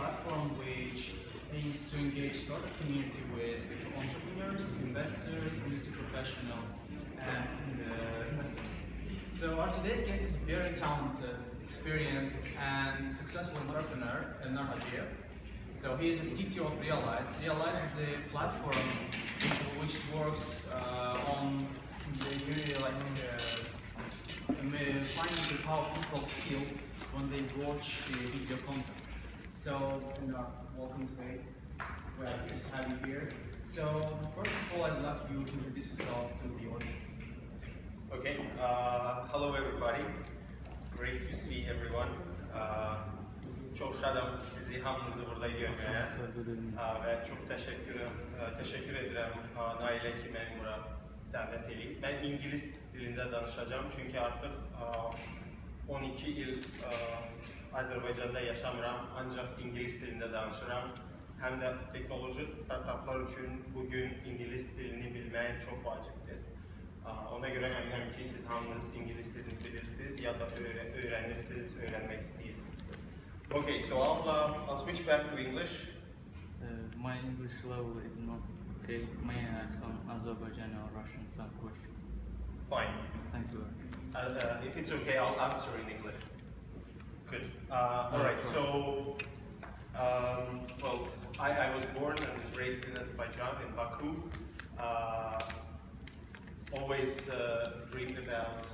platform which aims to engage startup community with entrepreneurs, investors, industry professionals, and investors. So our today's guest is a very talented, experienced, and successful entrepreneur, Elnar Hajiyev. So he is the CTO of Realeyes. Realeyes is a platform which works on finding how people feel when they watch the video content. So, welcome today. We're happy to have you here. So, first of all, I'd like you to introduce yourself to the audience. Okay, hello everybody. It's great to see everyone. Çok şadım sizi hamınızı burada görmeye ve çok teşekkür ederim Nail'e ki beni buraya davet edildi. Ben İngiliz dilinde danışacağım çünkü artık 12 yıl Azerbaycan'da yaşamıram ancak İngiliz dilinde danışıram. Hem de teknoloji startuplar için bugün İngiliz dilini bilmeyi çok vaciptir. Ona göre eminim ki siz hamınız İngiliz dilini bilirsiniz ya da öğrenirsiniz, öğrenmek istiyorsunuz. Okay, so I'll switch back to English. My English level is not okay. May I ask on Azerbaijani or Russian some questions? Fine. Thank you. If it's okay, I'll answer in English. Good. All right. So, well, I was born and raised in Azerbaijan, in Baku. Always dreamed about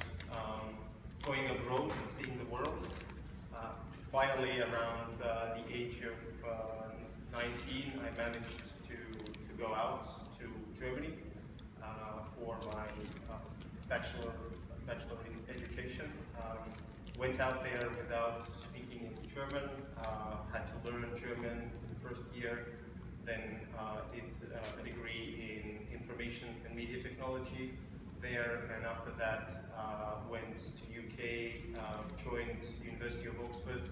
going abroad and seeing the world. Finally, around the age of 19, I managed to go out to Germany for my bachelor in education. Went out there without speaking in German, had to learn German in the first year, then did a degree in information and media technology there, and after that went to UK, joined University of Oxford,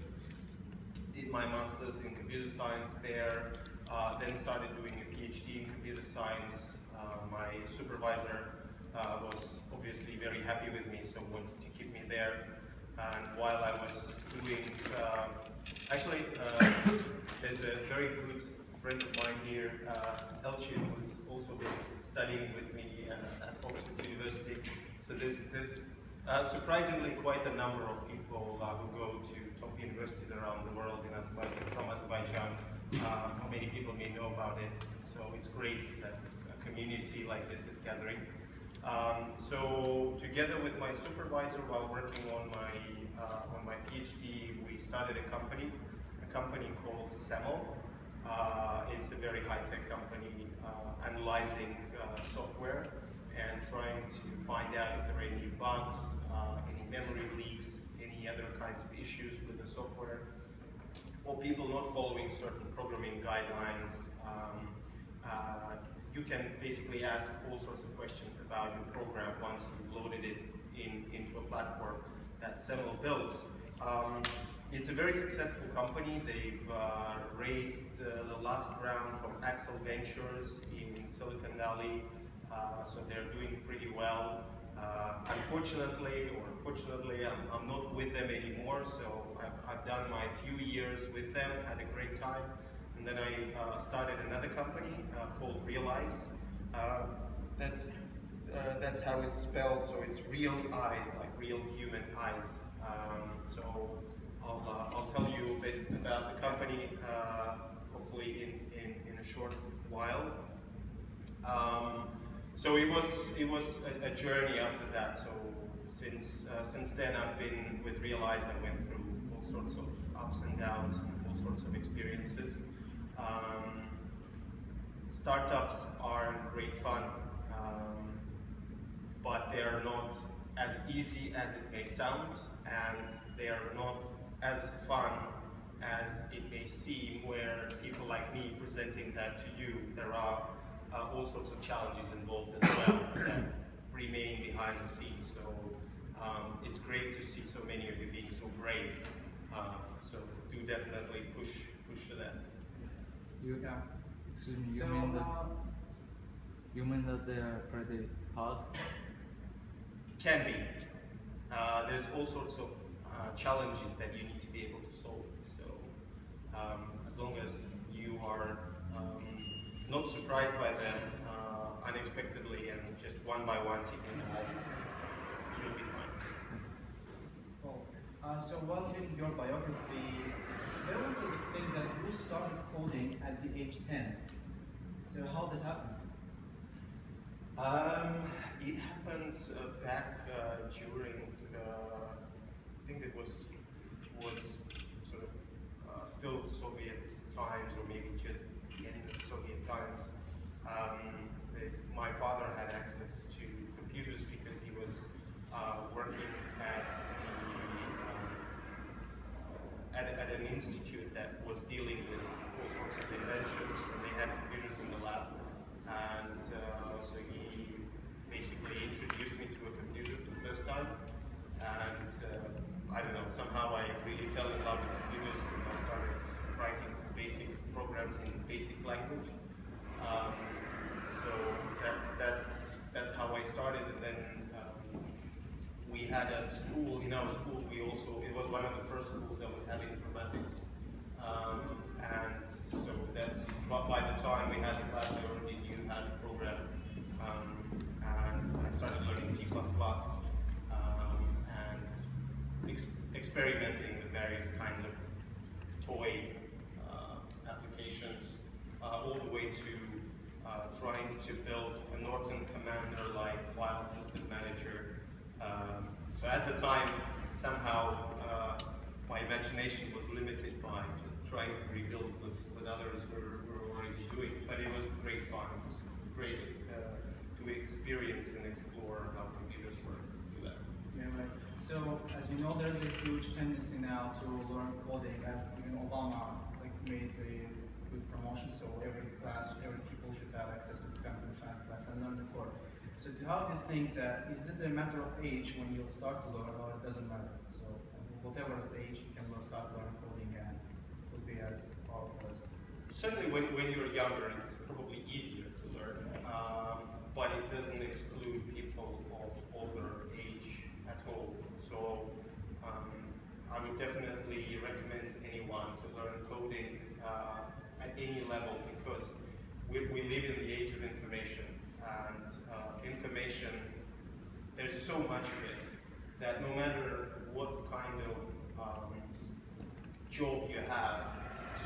did my master's in computer science there, then started doing a PhD in computer science. My supervisor was obviously very happy with me, so wanted to keep me there. And while I was doing, there's a very good friend of mine here, Elchid, who's also been studying with me at Oxford University. So there's surprisingly quite a number of people who go to top universities around the world in Azerbaijan, from Azerbaijan. Many people may know about it, so it's great that a community like this is gathering. So together with my supervisor, while working on my PhD, we started a company called Semel. It's a very high-tech company analyzing software and trying to find out if there are any bugs, any memory leaks, any other kinds of issues with the software, or people not following certain programming guidelines. You can basically ask all sorts of questions about your program once you've loaded it into a platform that Semel built. It's a very successful company. They've raised the last round from Accelerator in Silicon Valley, so they're doing pretty well. Unfortunately, or fortunately, I'm not with them anymore, so I've done my few years with them, had a great time, and then I started another company called Realeyes. That's how it's spelled, so it's real eyes, like real human eyes. So I'll tell you a bit about the company, hopefully in a short while. So it was a journey after that. So since then I've been with Realeyes. I went through all sorts of ups and downs, and all sorts of experiences. Startups are great fun, but they are not as easy as it may sound, and they are not as fun as it may seem, where people like me presenting that to you, there are all sorts of challenges involved as well that remain behind the scenes. So it's great to see so many of you being so brave. So do definitely push for that. Excuse me, you mean that they are pretty hard? Can be. There's all sorts of challenges that you need to be able to solve. So as long as you are not surprised by them unexpectedly and just one by one taking them all, you'll be fine. Cool. So while reading your biography, there was a thing that you started coding at the age 10. So how did that happen? It happened back during, I think it was sort of still Soviet times, or maybe just the end of Soviet times. My father had access to computers because he was working at an institute that was dealing with all sorts of inventions, and they had computers in the lab. And so he basically introduced me to a computer for the first time. And I don't know, somehow I really fell in love with computers, and I started writing some basic programs in basic language. So that's how I started. And then we had a school. In our school, it was one of the first schools that would have informatics. And so that's, by the time we had the class, I already knew how to program. And I started learning C++, and experimenting with various kinds of toy applications, all the way to trying to build a Norton Commander-like file system manager. So at the time, somehow my imagination was limited by just trying to rebuild what others were already doing. But it was great fun. It was great to experience and explore how computers work. Do that. Yeah, right. So as you know, there's a huge tendency now to learn coding. As even Obama made a good promotion, so every people should have access to the computer science class and learn the code. So how do you think that, is it a matter of age when you'll start to learn, or it doesn't matter? So whatever its age, you can start learning coding, and it will be as powerful as. Certainly when you're younger, it's probably easier to learn, but it doesn't exclude people of older age at all. So I would definitely recommend anyone to learn coding at any level, because we live in the age of information, and information, there's so much of it that no matter what kind of job you have,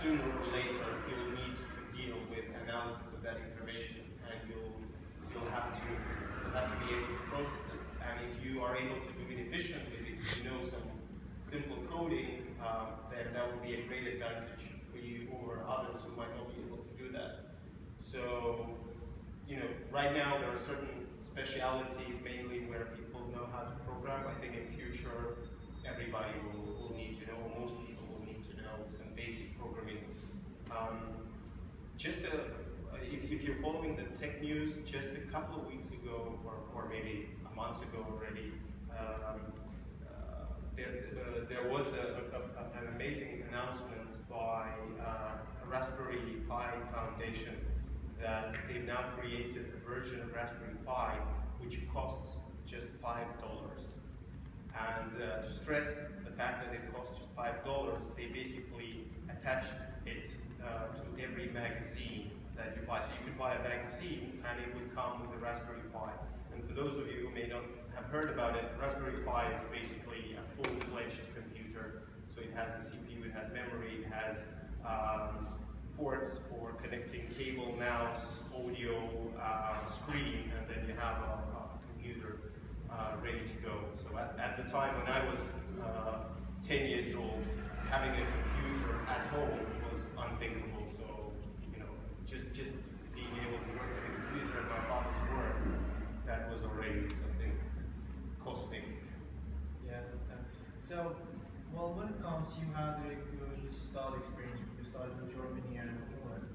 sooner or later you'll need to deal with analysis of that information, and you'll have to be able to process it. And if you are able to do it efficiently, because you know some simple coding, then that will be a great advantage for you over others who might not be able to do that. So, right now there are certain specialities mainly where people know how to program. I think in future everybody will need to know, most people will need to know some basic programming. If you're following the tech news, just a couple of weeks ago, or maybe a month ago already, there was an amazing announcement by a Raspberry Pi Foundation that they've now created a version of Raspberry Pi which costs just $5. And to stress the fact that it costs just $5, they basically attached it to every magazine that you buy. So you could buy a magazine and it would come with a Raspberry Pi. And for those of you who may not have heard about it, Raspberry Pi is basically a full-fledged computer. So it has a CPU, it has memory, it has ports for connecting cable, mouse, audio, screen, and then you have a computer ready to go. So at the time when I was 10 years old, having a computer at home was unthinkable. So, just being able to work with a computer at my father's work, that was already something cosmic. Yeah, I understand. So, well, when it comes, you had a good start experience. You started in Germany and England.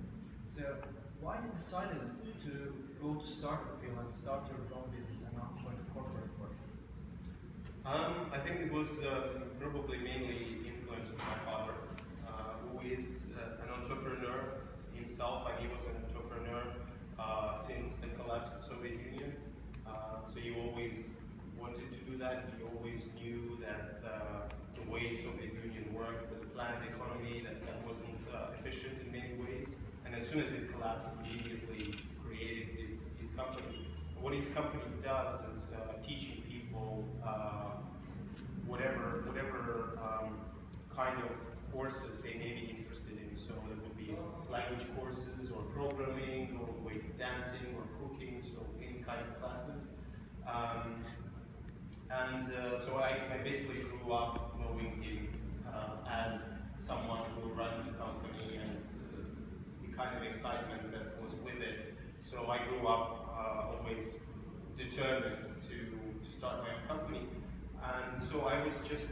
So, why you decided to go to startup field and start your own business and not go into corporate work? I think it was probably mainly influence of my father, who is an entrepreneur himself, and he was an entrepreneur since the collapse of Soviet Union. So he always wanted to do that. He always knew that the way Soviet Union worked with the planned economy, that wasn't soon as it collapsed, he immediately created his company. What his company does is teaching people whatever kind of courses they may be interested in. So there would be language courses or programming, all the way to dancing or cooking, so any kind of classes. So I basically grew up knowing him as someone who runs a company and the kind of excitement that was with it. So I grew up always determined to start my own company. And so I was just,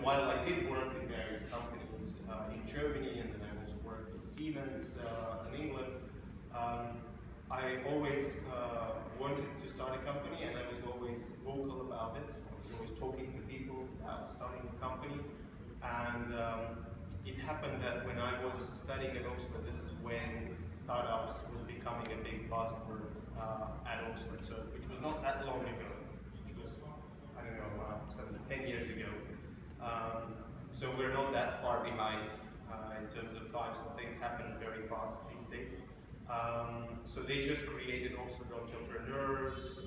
while I did work in various companies in Germany, and then I also worked with Siemens in England, I always wanted to start a company, and I was always vocal about it. I was always talking to people about starting a company. And it happened that when I was studying at Oxford, this is when startups was becoming a big buzzword at Oxford, so which was not that long ago, which was, I don't know, 10 years ago. So we're not that far behind in terms of time, so things happen very fast these days. So they just created Oxford Entrepreneurs.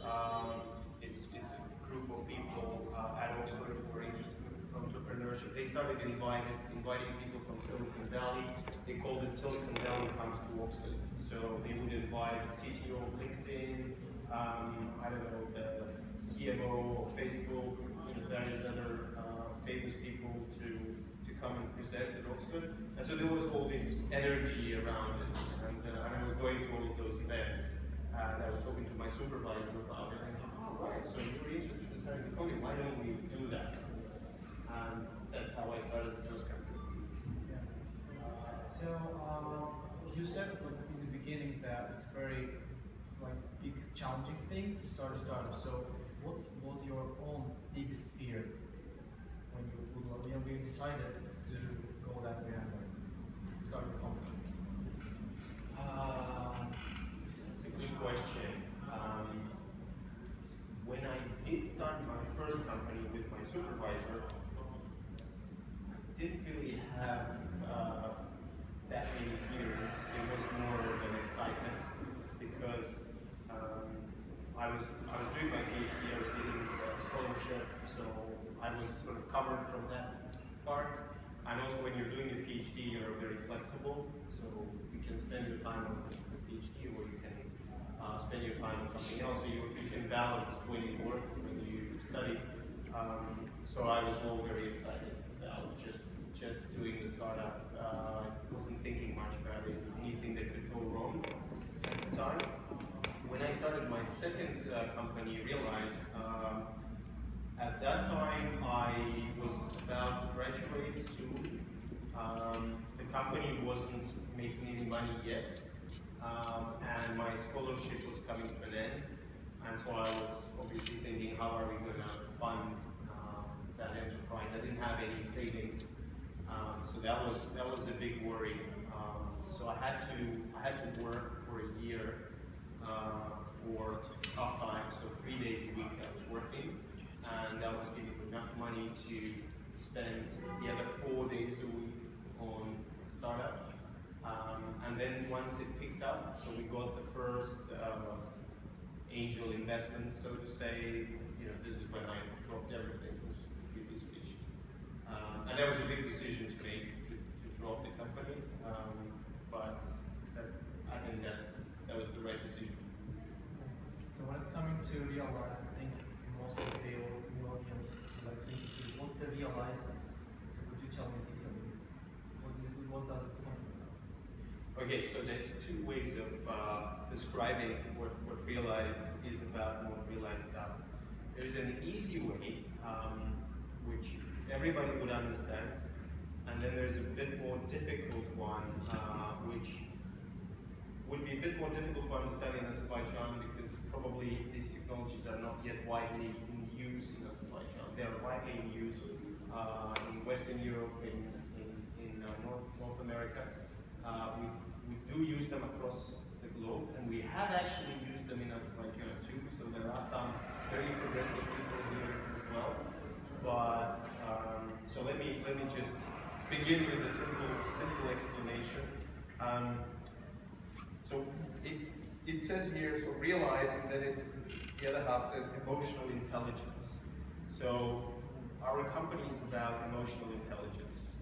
It's a group of people at Oxford who are interested in entrepreneurship. They started inviting people from Silicon Valley. They called it Silicon Valley Comes to Oxford. So they would invite the CTO of LinkedIn, I don't know, the CMO of Facebook, various other famous people to come and present at Oxford. And so there was all this energy around it. And I was going to all of those events. And I was talking to my supervisor about it. And I said, oh, right, so you're interested in starting a company. Why don't we do that? And that's how I started the first company. Yeah. So you said in the beginning that it's a very big challenging thing to start a startup. So what was your own biggest fear when you decided to go that way and start a company? That's a good question. When I did start my first company with my supervisor, I didn't really have that many fears. It was more of an excitement because I was doing my PhD. I was getting a scholarship, so I was sort of covered from that part. And also, when you're doing a PhD, you're very flexible, so you can spend your time on the PhD, or you can spend your time on something else. So you can balance when you work, when you study. So I was all very excited about just doing the startup. I wasn't thinking much about it, anything that could go wrong at the time. When I started my second company, Realeyes, at that time I was about to graduate soon. The company wasn't making any money yet, and my scholarship was coming to an end. And so I was obviously thinking, how are we going to fund that enterprise? I didn't have any savings, so that was a big worry. So I had to work for a year for tough time. So 3 days a week I was working, and that was giving me enough money to spend the other 4 days a week on startup. And then once it picked up, so we got the first angel investment, so to say. This is when I dropped everything, was completely switched. And that was a big decision to make, to drop the company. But I think that was the right decision. So when it's coming to Realeyes, I think most of the audience like to see what the Realeyes is. So could you tell me in detail what does it stand for? Okay, so there's two ways of describing what Realeyes is about and what Realeyes does. There's an easy way, which everybody would understand, and then there's a bit more difficult one, which would be a bit more difficult to understand in Azerbaijan because probably these technologies are not yet widely in use in Azerbaijan. They are widely in use in Western Europe, in North America. We do use them across the globe, and we have actually used them in Azerbaijan too. So there are some very progressive people here as well. But so let me just begin with a simple explanation. So it says here, so realize, and then it's the other half says emotional intelligence. So our company is about emotional intelligence,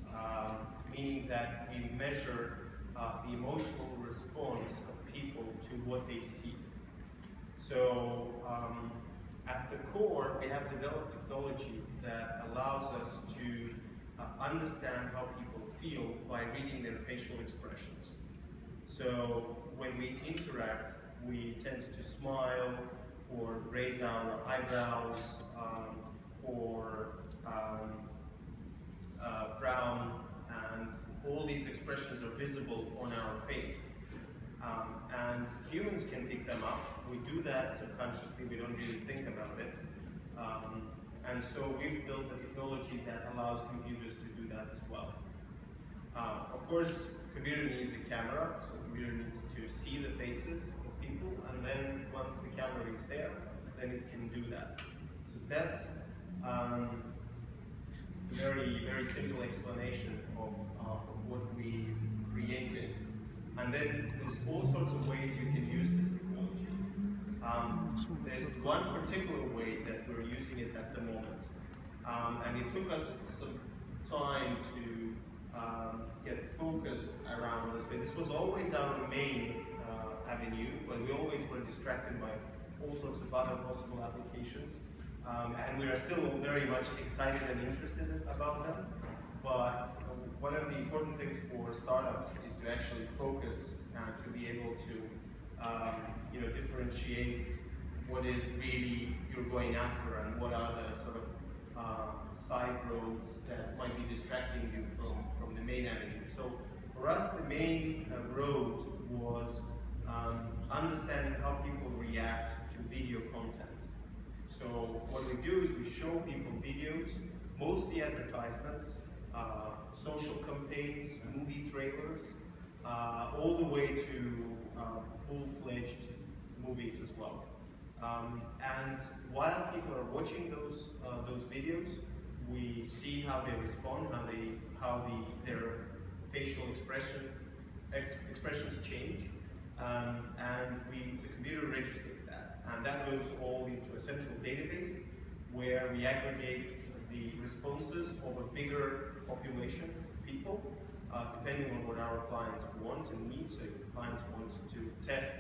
meaning that we measure the emotional response of people to what they see. So at the core, we have developed technology that allows us to understand how people feel by reading their facial expressions. So when we interact, we tend to smile or raise our eyebrows or frown, and all these expressions are visible on our face. And humans can pick them up. We do that subconsciously, we don't really think about it. And so we've built a technology that allows computers to do that as well. Of course, computer needs a camera, so computer needs to see the faces of people, and then once the camera is there, then it can do that. So that's a very, very simple explanation of what we've created. And then there's all sorts of ways you can use this technology. There's one particular way that we're using it at the moment. And it took us some time to get focused around this. But this was always our main avenue, but we always were distracted by all sorts of other possible applications. And we are still very much excited and interested about them. But one of the important things for startups is to actually focus and to be able to differentiate what is really you're going after and what are the sort of side roads that might be distracting you from the main avenue. So for us, the main road was understanding how people react to video content. So what we do is we show people videos, mostly advertisements, social campaigns, movie trailers, all the way to full-fledged movies as well. And while people are watching those videos, we see how they respond, how their facial expressions change, and the computer registers that, and that goes all into a central database where we aggregate the responses of a bigger population of people, depending on what our clients want and need. So if clients want to test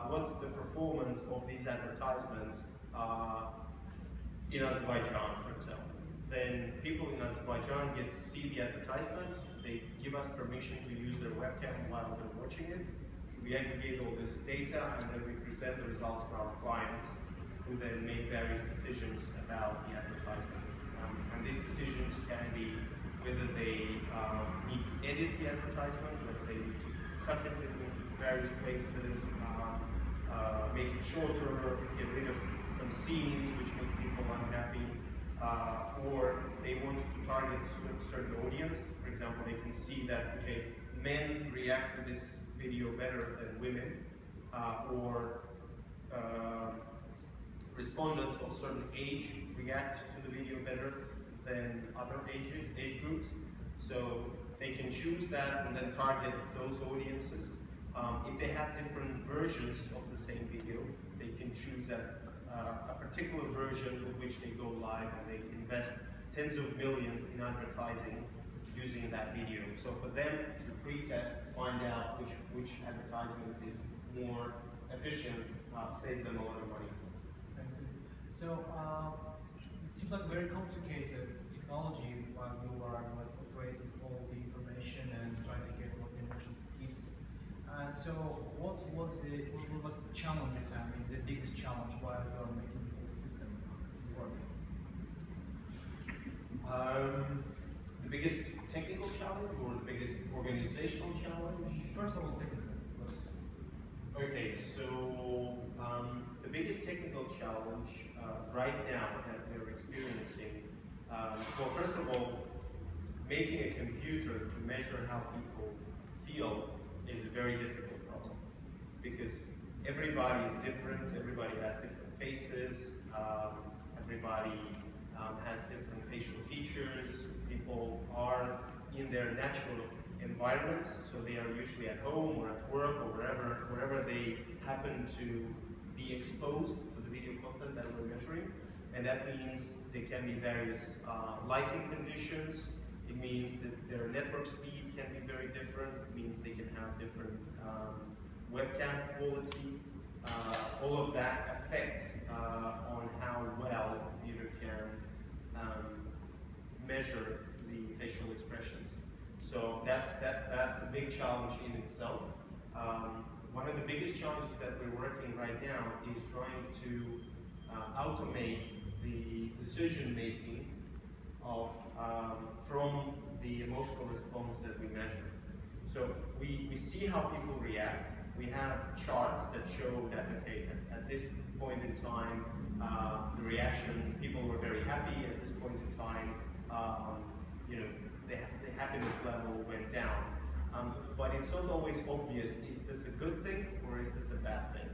what's the performance of these advertisements in Azerbaijan, for example, then people in Azerbaijan get to see the advertisements. They give us permission to use their webcam while they're watching it. We aggregate all this data, and then we present the results to our clients, who then make various decisions about the advertisement. And these decisions can be whether they need to edit the advertisement, whether they need to cut it into various places, make it shorter, get rid of some scenes which make people unhappy, or they want to target a certain audience. For example, they can see that, okay, men react to this video better than women, or respondents of certain age react to the video better than other age groups. So they can choose that and then target those audiences. If they have different versions of the same video, they can choose a particular version with which they go live, and they invest tens of millions in advertising using that video. So for them to pre-test, find out which advertisement is more efficient, save them a lot of money. So it seems like very complicated technology while you are operating all the information and trying to get what the information gives. So what were the challenges? I mean, the biggest challenge while you are making the whole system work? The biggest technical challenge or the biggest organizational challenge? First of all, technical. Okay, so the biggest technical challenge right now that we're experiencing, well, first of all, making a computer to measure how people feel is a very difficult problem, because everybody is different, everybody has different faces, everybody has different facial features, people are in their natural environment, so they are usually at home or at work or wherever they happen to be exposed to the video content that we're measuring. And that means there can be various lighting conditions. It means that their network speed can be very different. It means they can have different webcam quality. All of that affects on how well the computer can measure the facial expressions. So that's a big challenge in itself. One of the biggest challenges that we're working right now is trying to automate the decision making of from the emotional response that we measure. So we see how people react. We have charts that show that, okay, at this point in time, the reaction, people were very happy. At this point in time, the happiness level went down. But it's not always obvious, is this a good thing or is this a bad thing?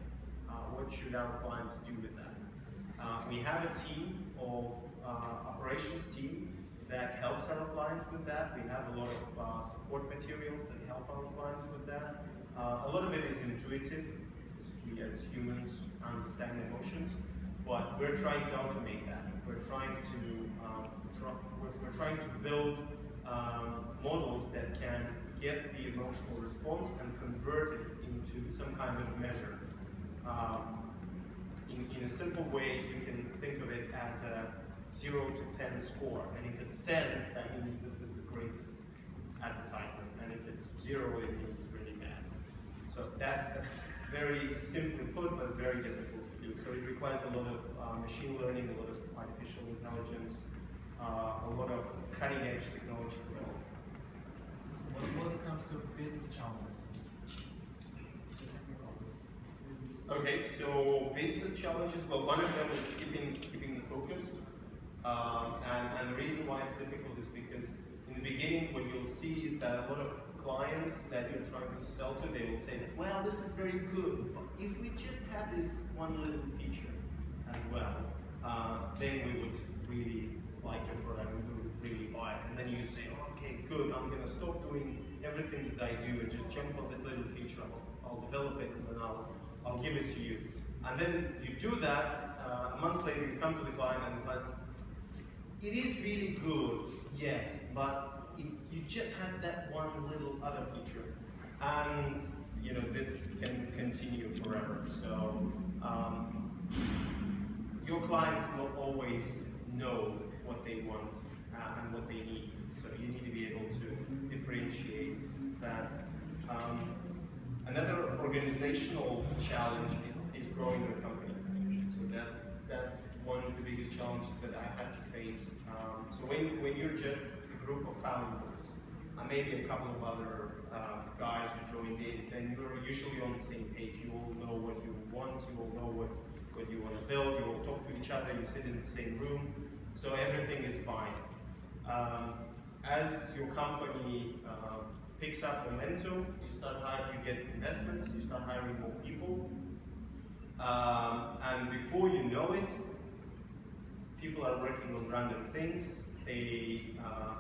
What should our clients do with that? We have a team of operations team that helps our clients with that. We have a lot of support materials that help our clients with that. A lot of it is intuitive, because we as humans understand emotions, but we're trying to automate that. We're trying to build models that can get the emotional response and convert it into some kind of measure. In a simple way, you can think of it as a 0 to 10 score. And if it's 10, that means this is the greatest advertisement. And if it's 0, it means it's really bad. So that's very simply put, but very difficult to do. So it requires a lot of machine learning, a lot of artificial intelligence, a lot of cutting-edge technology development. When it comes to business challenges, okay, so business challenges. Well, one of them is keeping the focus, and the reason why it's difficult is because in the beginning, what you'll see is that a lot of clients that you're trying to sell to, they will say that, well, this is very good, but if we just had this one little feature as well, then we would really like your product and we would really buy it. And then you say, oh, okay, good, I'm going to stop doing everything that I do and just jump on this little feature. I'll develop it and then I'll give it to you. And then you do that, a month later you come to the client and the client says, it is really good, yes, but you just had that one little other feature. And this can continue forever. So your clients not always know what they want and what they need. So you need to be able to differentiate that. Another organizational challenge is growing the company. So that's one of the biggest challenges that I had to face. So when you're just a group of founders, and maybe a couple of other guys who joined in, then you're usually on the same page. You all know what you want, you all know what you want to build, you all talk to each other, you sit in the same room, so everything is fine. As your company picks up momentum, you get investments, you start hiring more people, and before you know it, people are working on random things. They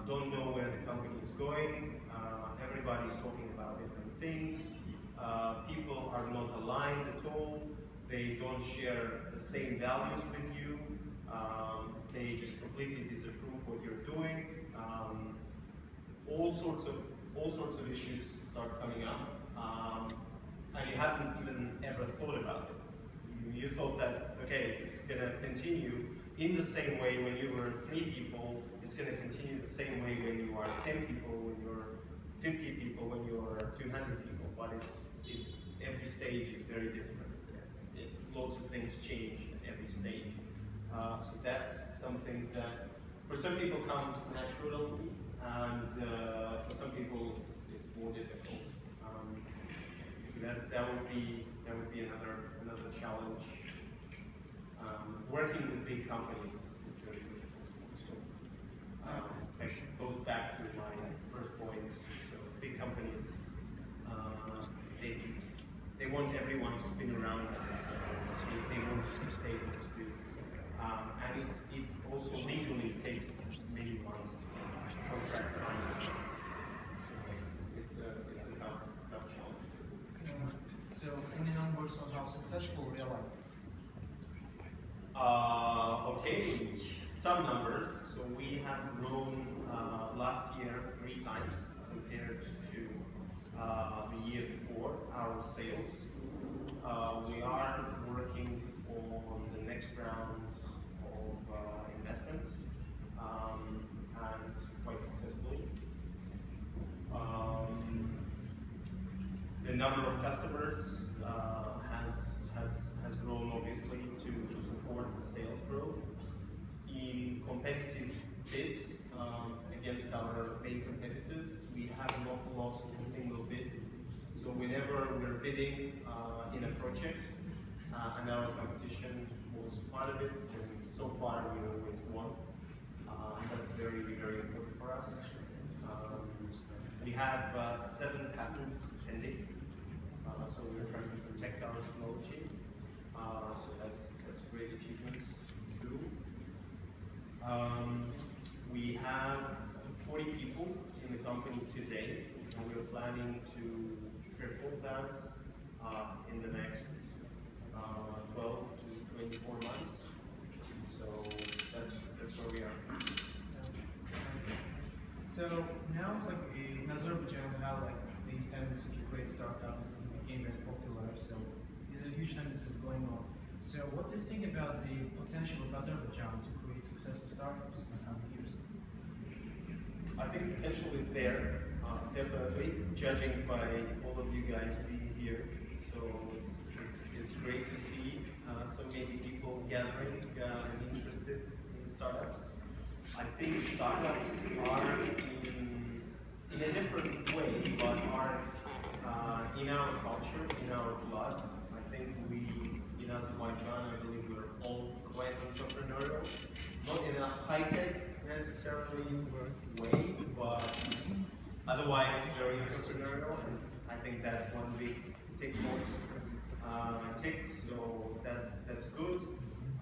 don't know where the company is going. Everybody's talking about different things. People are not aligned at all. They don't share the same values with you. They just completely disapprove what you're doing. All sorts of issues start coming up, and you haven't even ever thought about it. You thought that, okay, it's going to continue in the same way when you were 3 people, it's going to continue the same way when you are 10 people, when you're 50 people, when you're 200 people, but it's every stage is very different. Lots of things change at every stage. So that's something that for some people comes naturally, and for some people it's more difficult. So that would be another challenge. Working with big companies is very difficult. It goes back to my first point. So big companies, they want everyone to spin around them. So they want to stay on the street. And it also legally takes many months to get contract signed. So successful Realeyes? Okay, some numbers. So we have grown last year 3 times compared to the year before our sales. We are working on the next round of investment and quite successfully. The number of customers has grown obviously to support the sales growth. In competitive bids against our main competitors, we have not lost a single bid. So whenever we're bidding in a project and our competition was part of it, and so far we always won. That's very, very important for us. We have 7 patents pending, so we're trying to protect our technology. So that's a great achievement too. We have 40 people in the company today, and we're planning to triple that in the next 12 to 24 months. So that's where we are. So now it's like in Azerbaijan we have like these tendencies to create startups and became very popular. So there's a huge tendencies going on. So what do you think about the potential of Azerbaijan to create successful startups in the coming years? I think potential is there, definitely, judging by all of you guys being here. So it's great to see so many people gathering and interested in startups. I think startups are in a different way, but are in our culture, in our blood. I think we, in Azerbaijan, I believe we're all quite entrepreneurial, not in a high-tech necessarily way, but otherwise very entrepreneurial, and I think that's one big tick box tick, so that's good.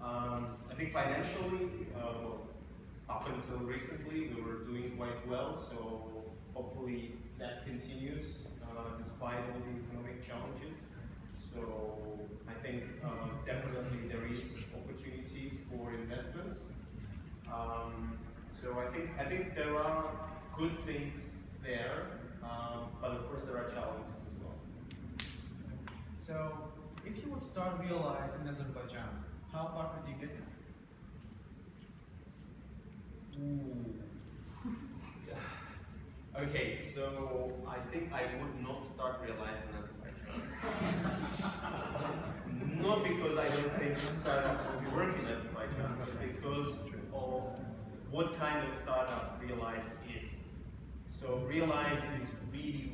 I think financially, up until recently, we were doing quite well, so hopefully that continues despite all the economic challenges. So I think definitely there is opportunities for investments. So I think there are good things there, but of course there are challenges as well. So if you would start Realeyes in Azerbaijan, how far could you get? Okay, so I think I would not start Realeyes in Azerbaijan. Not because I don't think startups will be working in Azerbaijan, but because of what kind of startup Realeyes is. So Realeyes is really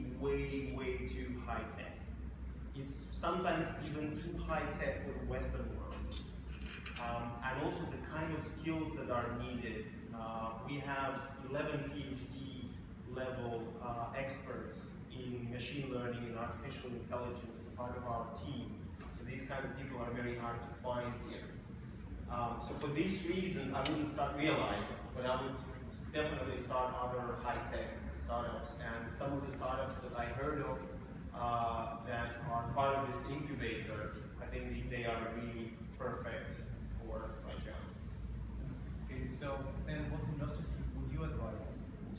way too high tech. It's sometimes even too high tech for the Western world. And also the kind of skills that are needed. We have 11 PhD level experts in machine learning and artificial intelligence as part of our team. So these kind of people are very hard to find here. So for these reasons, I wouldn't start Realeyes, but I would definitely start other high-tech startups. And some of the startups that I heard of that are part of this incubator, I think they are really perfect for Azerbaijan. Okay, so then what industries would you advise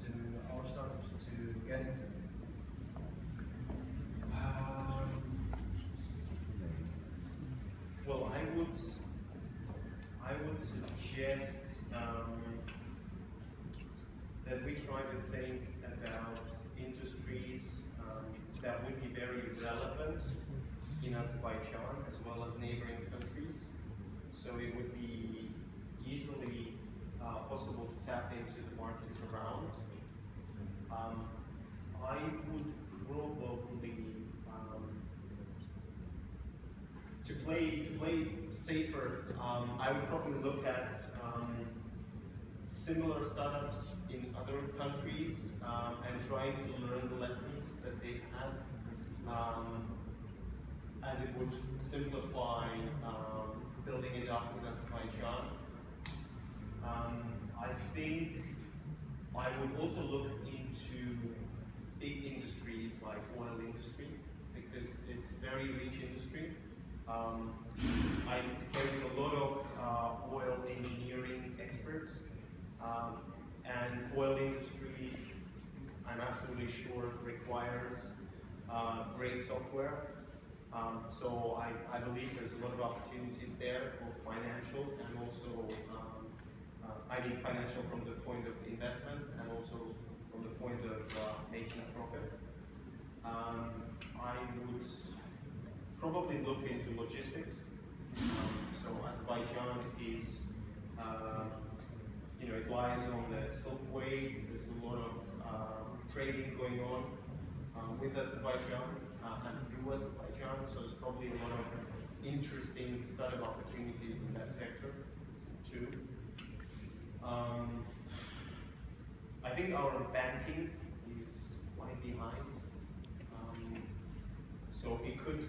to our startups to get into? Well, I would suggest that we try to think about industries that would be very relevant in Azerbaijan as well as neighboring countries. So it would be easily possible to tap into the markets around. I would probably to play safer. I would probably look at similar startups in other countries and trying to learn the lessons that they've had, as it would simplify building it up in Azerbaijan. I think I would also look into big industries like oil industry, because it's a very rich industry. Um, there's a lot of oil engineering experts, and oil industry, I'm absolutely sure, requires great software. So I believe there's a lot of opportunities there, both financial and also, I mean financial from the point of investment and also from the point of making a profit. I would probably look into logistics. So Azerbaijan is, it lies on the Silk Way. There's a lot of trading going on with Azerbaijan and through Azerbaijan. So there's probably a lot of interesting startup opportunities in that sector too. I think our banking is quite behind. So it could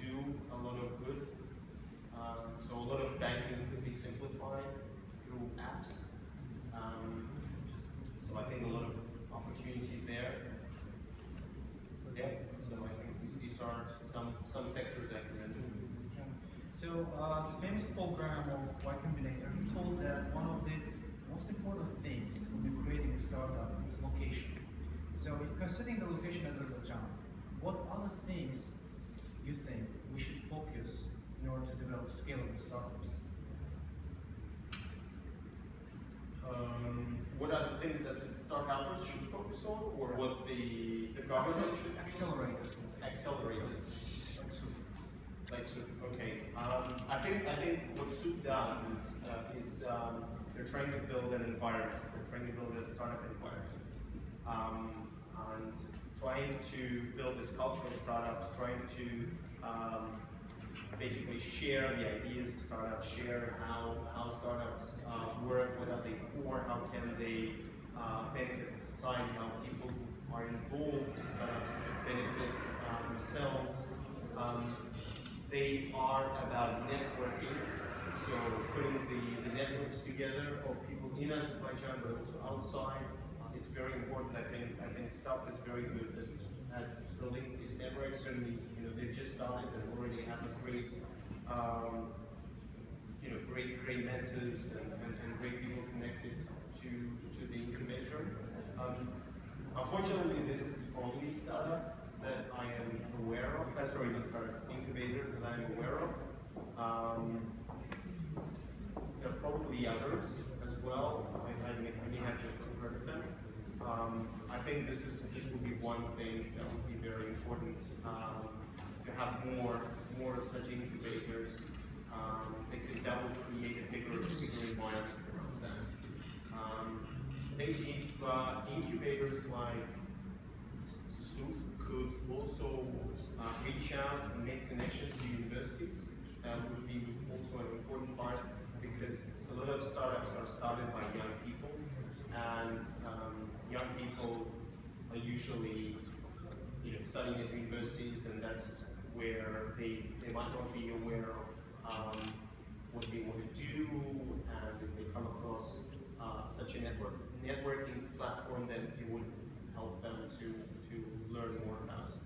do a lot of good. So a lot of banking could be simplified through apps. So I think a lot of opportunity there. Yeah. So I think these are some sectors I can mention. So the famous program of Y Combinator, he told that one of the most important things when you're creating a startup is location. So if considering the location as Azerbaijan, what other things you think we should focus in order to develop scalable startups? What are the things that the startups should focus on, or what the government should? Accelerators. Accelerators. Like soup. Like soup. Okay. I think what soup does is they're trying to build an environment. They're trying to build a startup environment, and trying to build this culture of startups. Trying to basically share the ideas of startups, share how startups work, what are they for, how can they benefit society, how people who are involved in startups benefit themselves. They are about networking, so putting the networks together of people in Azerbaijan but also outside is very important. I think SAP is very good at building these networks. Certainly, they've just started and already have a great, great mentors and great people connected to the incubator. Unfortunately, this is the only startup that I am aware of. Sorry, not startup, incubator that I am aware of. There are probably others as well. I may have just heard of them. I think this would be one thing that would be very important, to have more of such incubators, because that will create a bigger environment around that. I think if incubators like SOUP could also reach out and make connections to universities, that would be also an important part, because a lot of startups are started by young people, and young people are usually studying at universities, and that's where they might not be aware of what they want to do, and if they come across such a networking platform, then it would help them to learn more about it.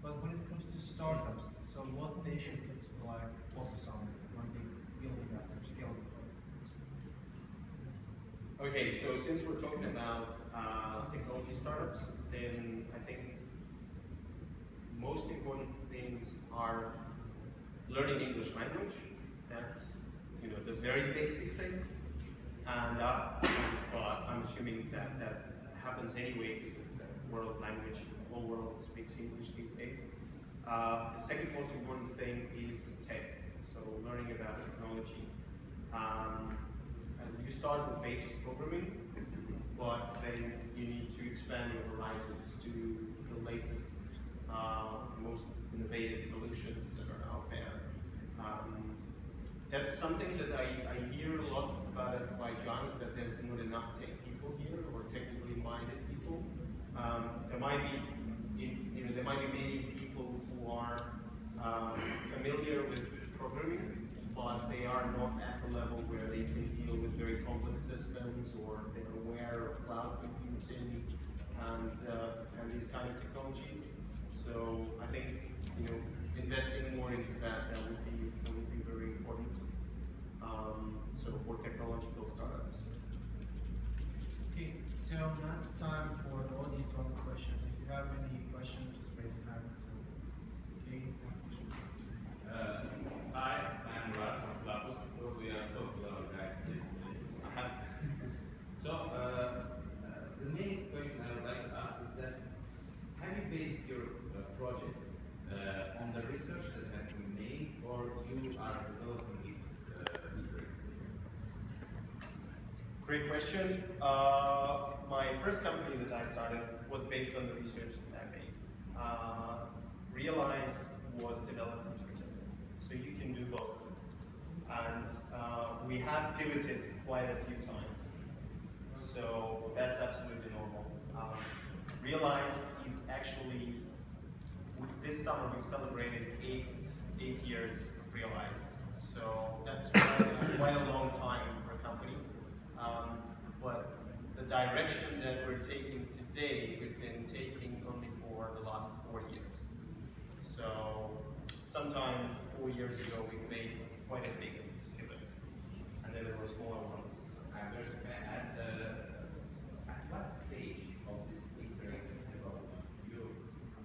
But when it comes to startups, so what they should focus on when they building that or scaling? Okay, so since we're talking about technology startups, then I think most important things are learning English language. That's the very basic thing, and well, I'm assuming that happens anyway because it's a world language. The whole world speaks English these days. The second most important thing is tech. So learning about technology. And you start with basic programming, but then you need to expand your horizons to the latest, most innovative solutions that are out there. That's something that I hear a lot about Azerbaijan, is that there's not enough tech people here, or technically minded people. There might be many people who are familiar with programming, but they are not at the level where they can deal with very complex systems, or they're aware of cloud computing and these kind of technologies. So I think investing more into that would be very important. So for technological startups. Okay, so now it's time for the audience to ask the questions. If you have any questions, just raise your hand. Okay. Hi, I'm Raj from Flappus. We are so clever guys yesterday. So, the main question I would like to ask is that have you based your project on the research that has been made, or you are developing it literally? Great question. My first company that I started was based on the research that I made. Realeyes was developed in Switzerland, so you can do both. And we have pivoted quite a few times, so that's absolutely normal. Realeyes is actually, this summer we've celebrated eight years of Realeyes, so that's quite a long time for a company. But the direction that we're taking today, we've been taking only for the last 4 years. So sometime 4 years ago, we made quite a big pivot, and then there were smaller ones. At what stage of this iterative development you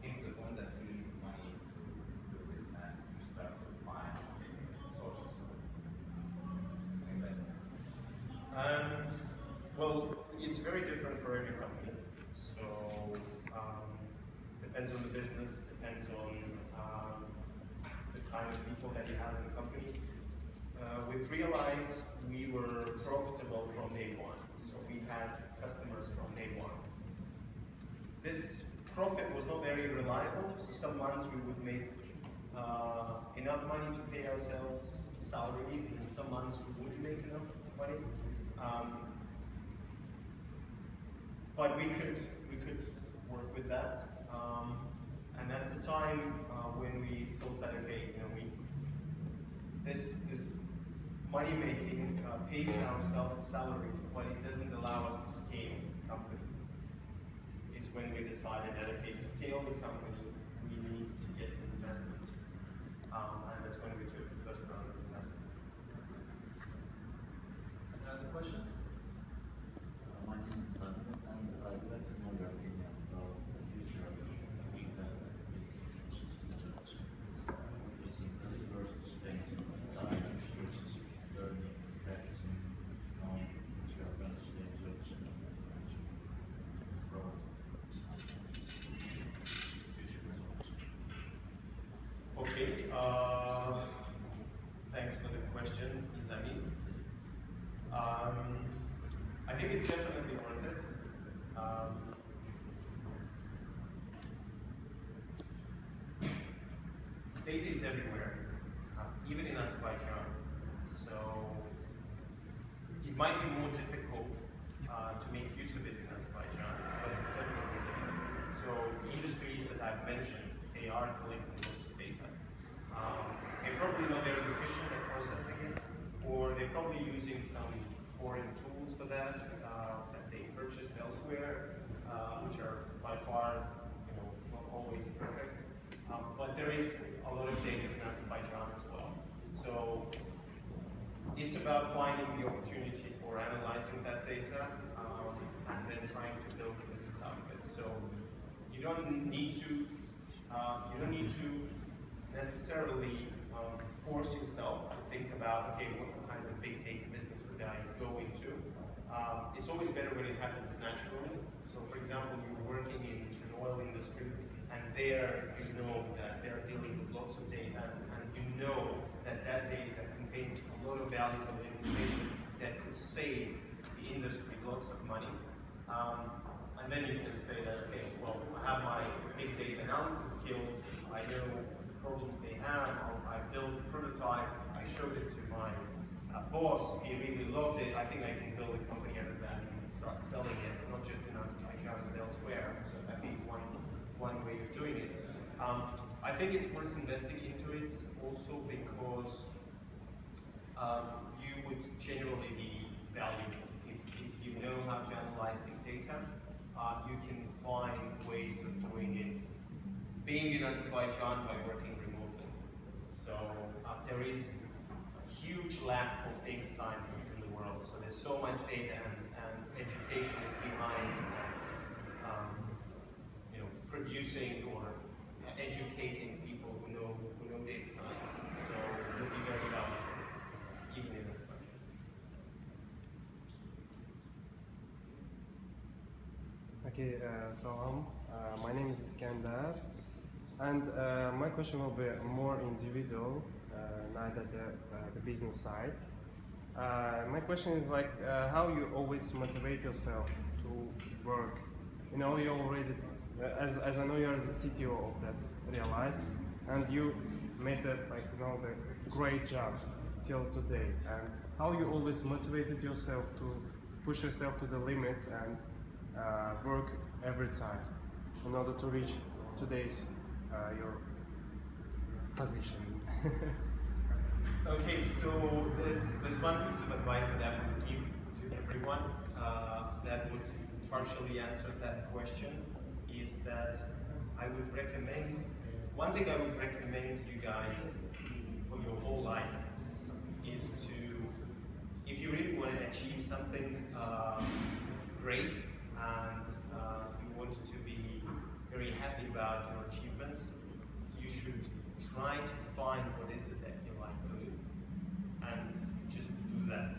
came to the point that you need money to do this and you start to find sources of investment? Well, it's very different for every company. So depends on the business, depends on the kind of people that you have in the company. With Realeyes, we were profitable from day one. So we had customers from day one. This profit was not very reliable. So some months we would make enough money to pay ourselves salaries, and some months we wouldn't make enough money. But we could work with that. And at the time when we thought that, okay, this money making pays ourselves a salary, but it doesn't allow us to scale the company. Is when we decided that, okay, to scale the company, we need to get some investment. And that's when we took the first round of investment. Any other questions? My name is Simon, and I'd like to know your opinion about the future of big data business applications in production. You think is it worth to spend time, resources, learning, practicing, knowing that you are going to stay results and product future results? Okay. Thanks for the question, Izami. I think it's definitely worth it. Data is everywhere, even in Azerbaijan. So it might be more difficult to make use of it in Azerbaijan, but it's definitely there. So industries that I've mentioned, they are collecting lots of data. They're probably not very efficient at processing it, or they're probably using some foreign tools for that that they purchased elsewhere, which are by far, not always perfect. But there is a lot of data in Azerbaijan as well. So it's about finding the opportunity for analyzing that data and then trying to build a business out of it. So you don't need to necessarily force yourself to think about, okay, what kind of big data business could I go into? It's always better when it happens naturally. So for example, you're working in an oil industry, and there you know that they're dealing with lots of data, and you know that that data contains a lot of valuable information that could save the industry lots of money. And then you can say that, okay, well, I have my big data analysis skills, I know the problems they have, I built a prototype, I showed it to my boss, he really loved it, I think I can build a company out of that and start selling it, not just in Azerbaijan but elsewhere. So that'd be one way of doing it. I think it's worth investing into it also because you would generally be valuable. If you know how to analyze big data, you can find ways of doing it, being in Azerbaijan by working remotely. So there is a huge lack of data scientists in the world. So there's so much data, and education is behind that, producing or educating people who know data science. So it will be very valuable, even in this country. Okay, salam. My name is Iskandar, and my question will be more individual, not at the business side. My question is like how you always motivate yourself to work. You know, you already, as I know, you're the CTO of that Realeyes, and you made that the great job till today. And how you always motivated yourself to push yourself to the limits and work every time in order to reach today's your position. Okay, so there's one piece of advice that I would give to everyone that would partially answer that question, is that I would recommend, one thing I would recommend you guys for your whole life is to, if you really want to achieve something great, and you want to be very happy about your achievements, you should try to find what is it that you like doing, and just do that.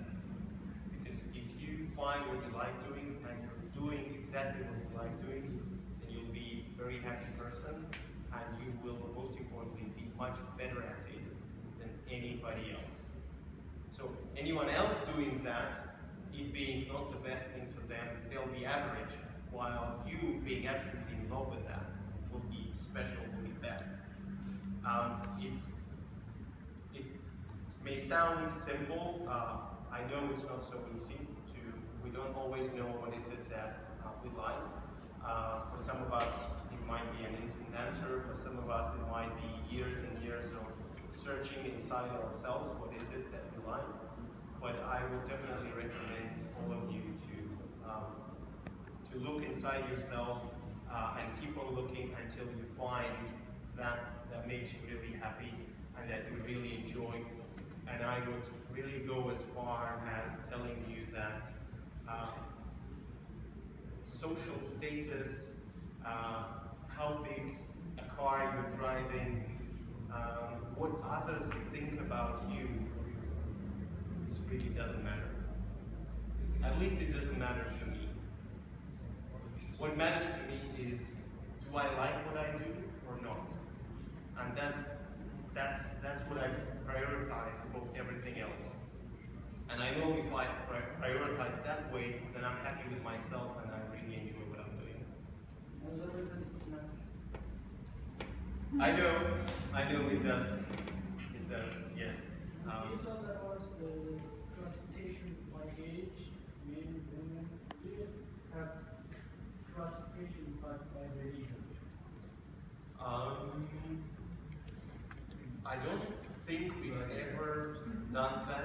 Because if you find what you like doing, and you're doing exactly what you like doing, then you'll be a very happy person, and you will, most importantly, be much better at it than anybody else. So anyone else doing that, it being not the best thing for them, they'll be average, while you being absolutely in love with that will be special, will be best. It may sound simple. I know it's not so easy to, we don't always know what is it that we like. For some of us, it might be an instant answer. For some of us, it might be years and years of searching inside ourselves, what is it that we like. But I would definitely recommend all of you to look inside yourself and keep on looking until you find that makes you really happy and that you really enjoy. And I would really go as far as telling you that social status, how big a car you're driving, what others think about you, this really doesn't matter. At least it doesn't matter to me. What matters to me is, do I like what I do or not? And that's what I prioritize above everything else. And I know if I prioritize that way, then I'm happy with myself and I really enjoy what I'm doing. I know it does. It does, yes. You talk about the classification by age, men, women. Do you have classification by religion? I don't think we've ever done that.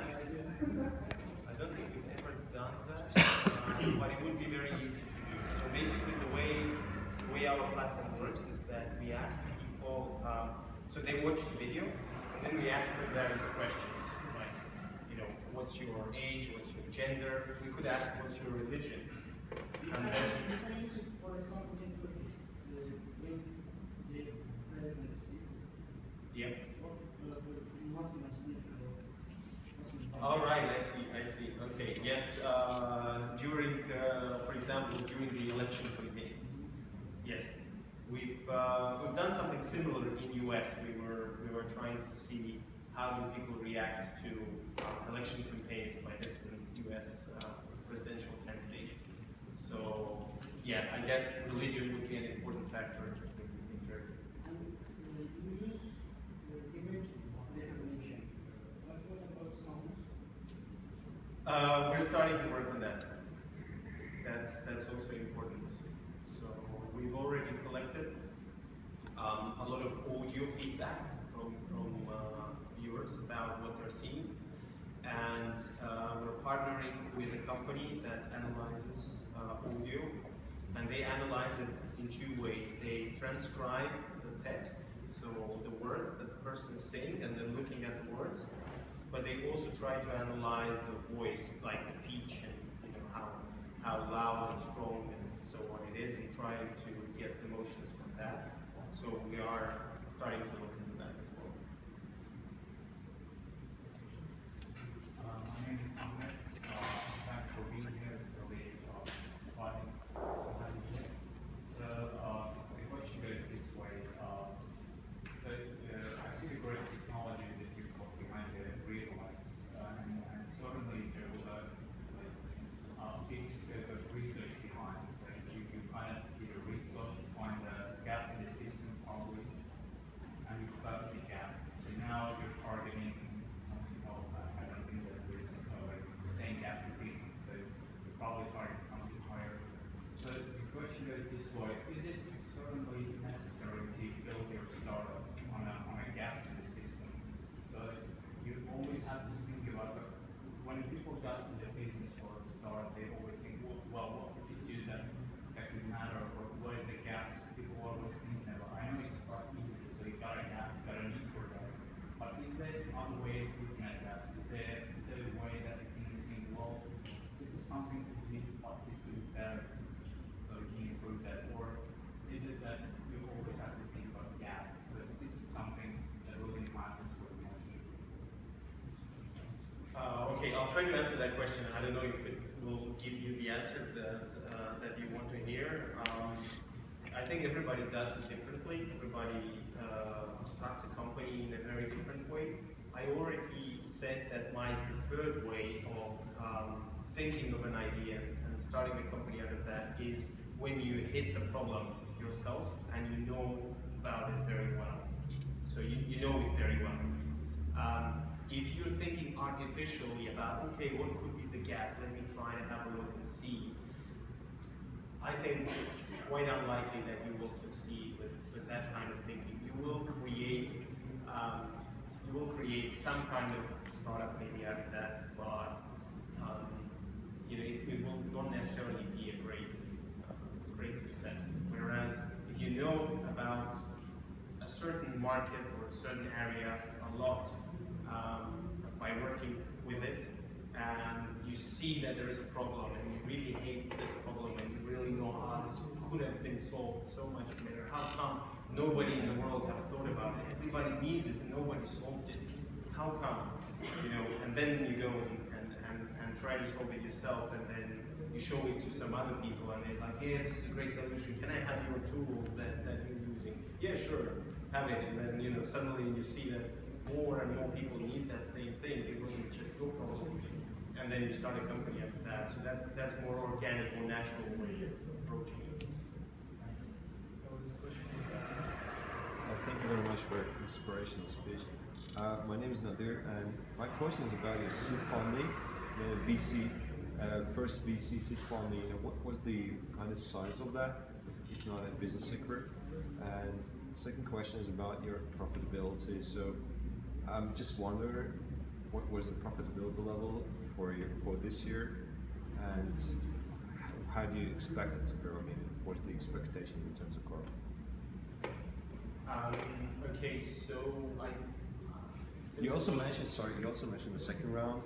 I don't think we've ever done that, but it would be very easy to do. So basically, the way our platform works is that we ask people. So they watch the video, and then we ask them various questions, like, what's your age, what's your gender? We could ask, what's your religion? And then, For example, in the presidency. yep. Muslim. All right, I see. Okay, yes. During, for example, during the election campaigns, yes, we've done something similar in US. We were trying to see how do people react to election campaigns by different US presidential candidates. So, yeah, I guess religion would be an important factor in Turkey. And you use image recognition. What about sound? We're starting to work on that. That's also important. So we've already collected a lot of audio feedback from viewers about what they're seeing, and we're partnering with a company that analyzes audio, and they analyze it in two ways. They transcribe the text, So the words that the person is saying and then looking at the words, but they also try to analyze the voice, like the pitch and how loud and strong and so on it is, and trying to get the emotions from that. So we are starting to look into that as well. My name is Ahmed. Thanks for being here. It's really exciting to have you here. So the question goes this way. I see the great technology that you put behind the Realeyes, and certainly there was a big scope of research behind. So you kind of did a research to find the gap in the system probably, and you filled the gap. So now you're targeting something else that I don't think that there's the same gap exists. So you're probably targeting something higher. So the question goes this way: is it certainly necessary to build your startup on a gap in the system? So you always have to think about it. When people get into business or start, they always think, well, what could you do that could matter, or what is the gap? People always think about. I know it's quite easy, so you got a gap, you got a need for that. But is there other way of looking at that? Is there a way that you can think, well, this is something that exists, but this could be better, so we can improve that? Or is it that you always have to think about the gap, because this is something that really matters for the industry? Okay, I'll try to answer that question. I don't know if it will give you the answer that you want to hear. I think everybody does it differently. Everybody starts a company in a very different way. I already said that my preferred way of thinking of an idea and starting a company out of that is when you hit the problem yourself and you know about it very well. So you know it very well. If you're thinking artificially about, okay, what could be the gap? Let me try and have a look and see. I think it's quite unlikely that you will succeed with that kind of thinking. You will create some kind of startup maybe out of that, but it will not necessarily be a great success. Whereas if you know about a certain market or a certain area a lot, by working with it, and you see that there is a problem and you really hate this problem and you really know how this could have been solved so much better. How come nobody in the world have thought about it? Everybody needs it and nobody solved it. How come? And then you go and try to solve it yourself, and then you show it to some other people and they're like, yeah, this is a great solution. Can I have your tool that you're using? Yeah, sure, have it. And then suddenly you see that more and more people need that same thing. It wasn't just your problem. And then you start a company after that. So that's more organic, more natural way of approaching it. Thank you very much for your inspirational speech. My name is Nadir, and my question is about your seed funding, the VC, first VC seed funding. What was the kind of size of that, if not a business secret? And second question is about your profitability. So I'm just wondering, what was the profitability level for this year, and how do you expect it to grow? I mean, what's the expectation in terms of growth? Okay, so you also mentioned the second round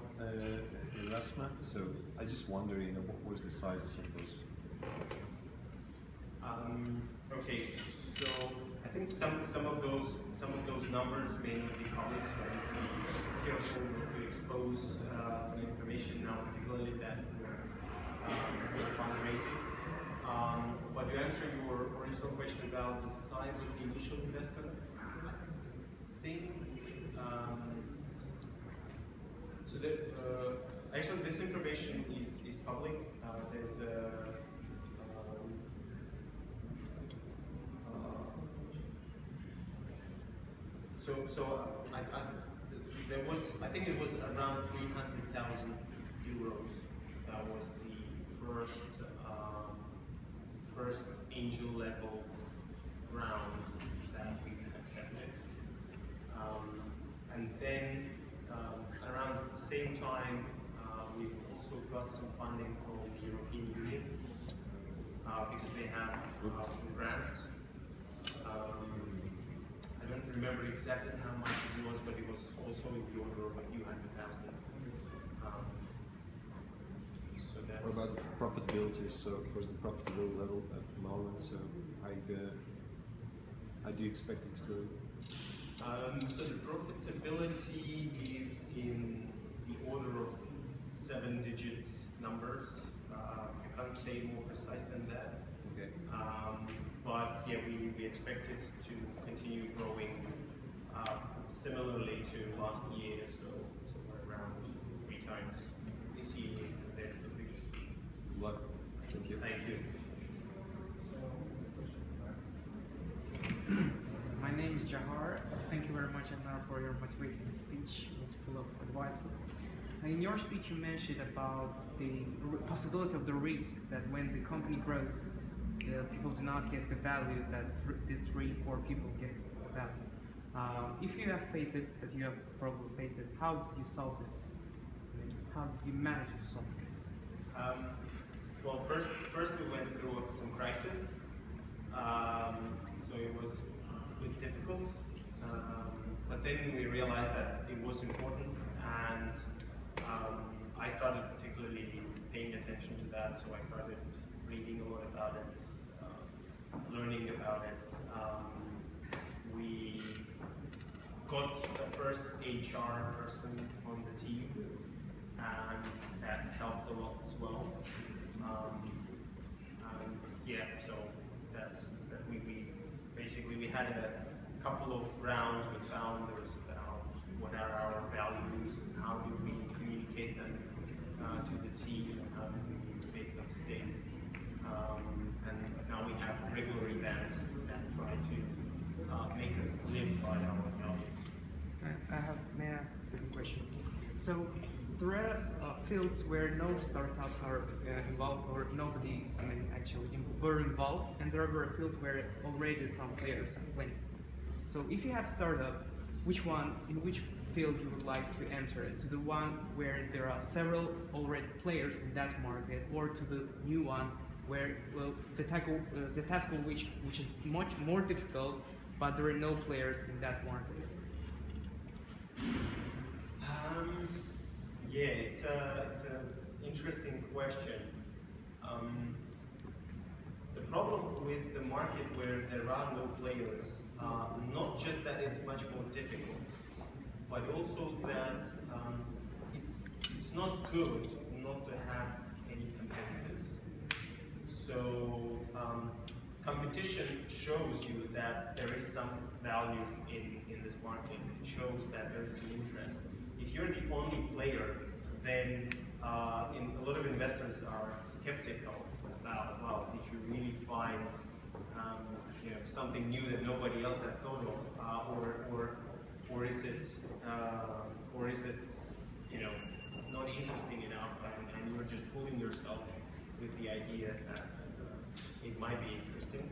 investment. So I just wonder, what was the sizes of those investments? Okay, so I think some of those numbers may not be public, so I need to be careful not to expose some information now, particularly that we're fundraising. But to answer your original question about the size of the initial investment, I think actually this information is public. There's I think it was around 300,000 euros. That was the first angel level round that we accepted. And then around the same time, we've also got some funding from the European Union because they have some grants. I don't remember exactly how much it was, but it was also in the order of a few 100,000. So that's. What about the profitability? So what's the profitability level at the moment? So how do you expect it to go? So the profitability is in the order of 7-digit numbers. I can't say more precise than that. Okay. But yeah, we expect it to continue growing similarly to last year, so somewhere around 3 times this year compared to the previous. Good luck. Thank you. Thank you. My name is Jahar. Thank you very much, Elnar, for your motivating speech. It was full of advice. In your speech, you mentioned about the possibility of the risk that when the company grows, people do not get the value that these 3-4 people get the value. If you have faced it, but you have probably faced it, how did you solve this? I mean, how did you manage to solve this? Well, first we went through some crisis, so it was a bit difficult, but then we realized that it was important, and I started particularly paying attention to that, so I started reading a lot about it, learning about it. We got the first HR person on the team, and that helped a lot as well. And yeah, so we had a couple of rounds with founders about what are our values and how do we communicate them to the team and how do we make them stick. And now we have regular events that try to make us live by our values. May I ask a second question? So there are fields where no startups are involved, or nobody, actually were involved, and there are fields where already some players are playing. So if you have startup, in which field you would like to enter? To the one where there are several already players in that market, or to the new one where the task of which is much more difficult, but there are no players in that market? Yeah, it's an interesting question. The problem with the market where there are no players, not just that it's much more difficult, but also that it's not good not to have any competitors. So competition shows you that there is some value in this market. It shows that there is some interest. If you're the only player, then a lot of investors are skeptical about, well, did you really find something new that nobody else had thought of, or is it not interesting enough, and you're just fooling yourself with the idea that it might be interesting.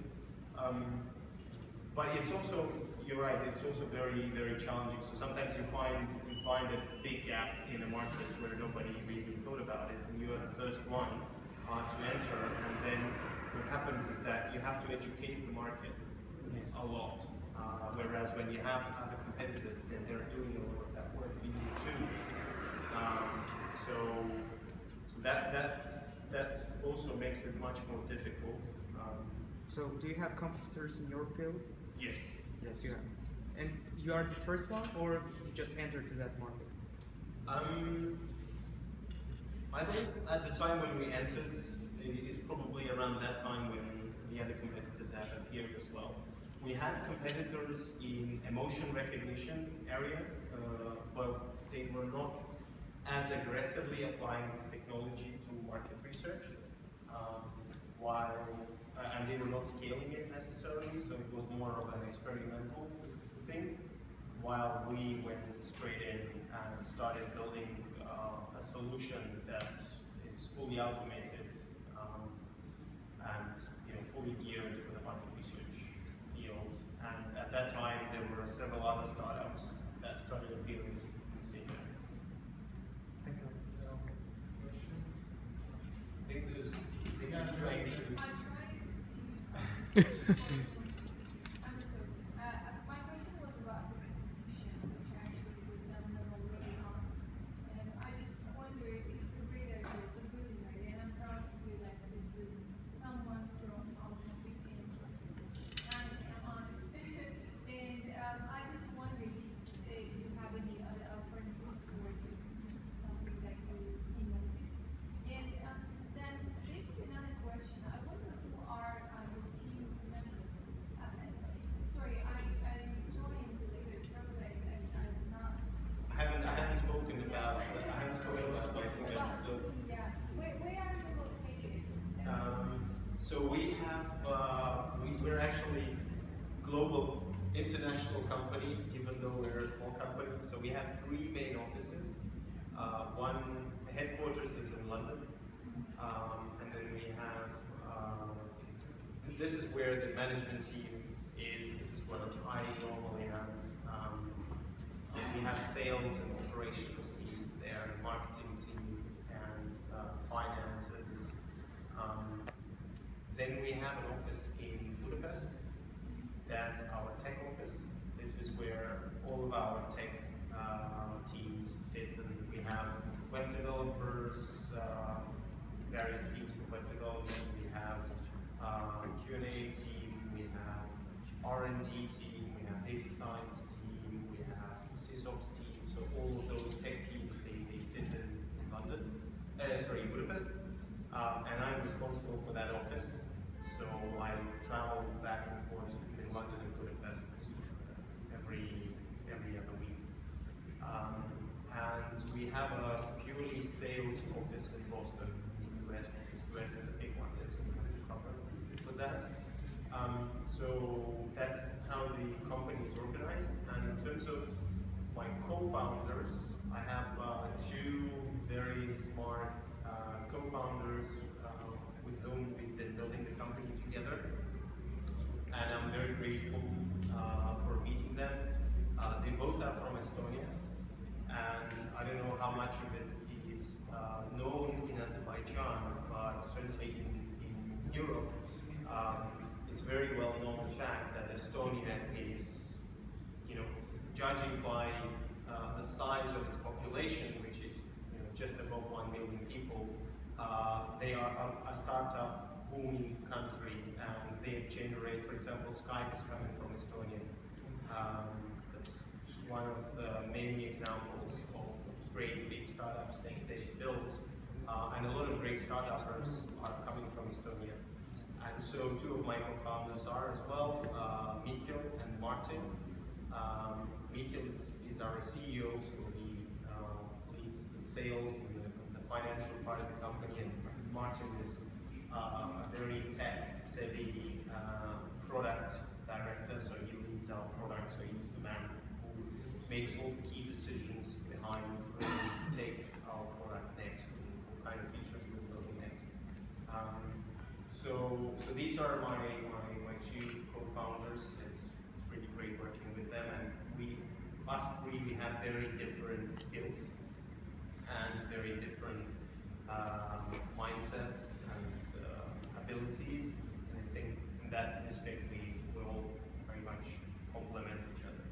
But it's also, you're right, it's also very, very challenging. So sometimes you find a big gap in a market where nobody really thought about it, and you are the first one to enter, and then what happens is that you have to educate the market a lot. Whereas when you have other competitors, then they're doing a lot of that work for you too. So that also makes it much more difficult. So do you have competitors in your field? Yes. Yes, you have. And you are the first one, or you just entered to that market? I think at the time when we entered, it is probably around that time when the other competitors have appeared as well. We had competitors in emotion recognition area, but they were not as aggressively applying this technology to market research, and they were not scaling it necessarily, so it was more of an experimental thing, while we went straight in and started building a solution that is fully automated and fully geared for the market research field. And at that time, there were several other startups that started appearing in the scene. Thank you. I think there's trying to. My question was about actually global, international company, even though we're a small company. So we have 3 main offices. One, the headquarters is in London, and then we have, this is where the management team is. This is where I normally am. We have sales and operations teams there, and marketing team, and finances. Then we have an office in Budapest. That's our tech office. This is where all of our tech teams sit, and we have web developers, various teams for web development. We have Q&A team, we have R&D team, we have data science team, we have sysops team. So all of those tech teams, they sit in London, in Budapest, and I'm responsible for that office. So I travel back and forth between London and Budapest every other week. And we have a purely sales office in Boston, in the US, because the US is a big one, so we have to cover for that. So that's how the company is organized. And in terms of my co-founders, I have 2 very smart co-founders with whom we've been building the company together. And I'm very grateful for meeting them. They both are from Estonia, and I don't know how much of it is known in Azerbaijan, but certainly in Europe, it's very well known the fact that Estonia is, judging by the size of its population, which is just above 1 million people, they are a startup booming country, and they generate, for example, Skype is coming from Estonia. That's just one of the many examples of great big startups they've built, and a lot of great startups are coming from Estonia. And so 2 of my co-founders are as well, Mikkel and Martin. Mikkel is our CEO, so he leads the sales and the financial part of the company, and Martin is a very tech-savvy product director, so he leads our product, so he's the man who makes all the key decisions behind where we take our product next and what kind of features we're building next. So these are my 2 co-founders. It's really great working with them, and us three, we have very different skills and very different mindsets and abilities, and I think in that respect we all very much complement each other.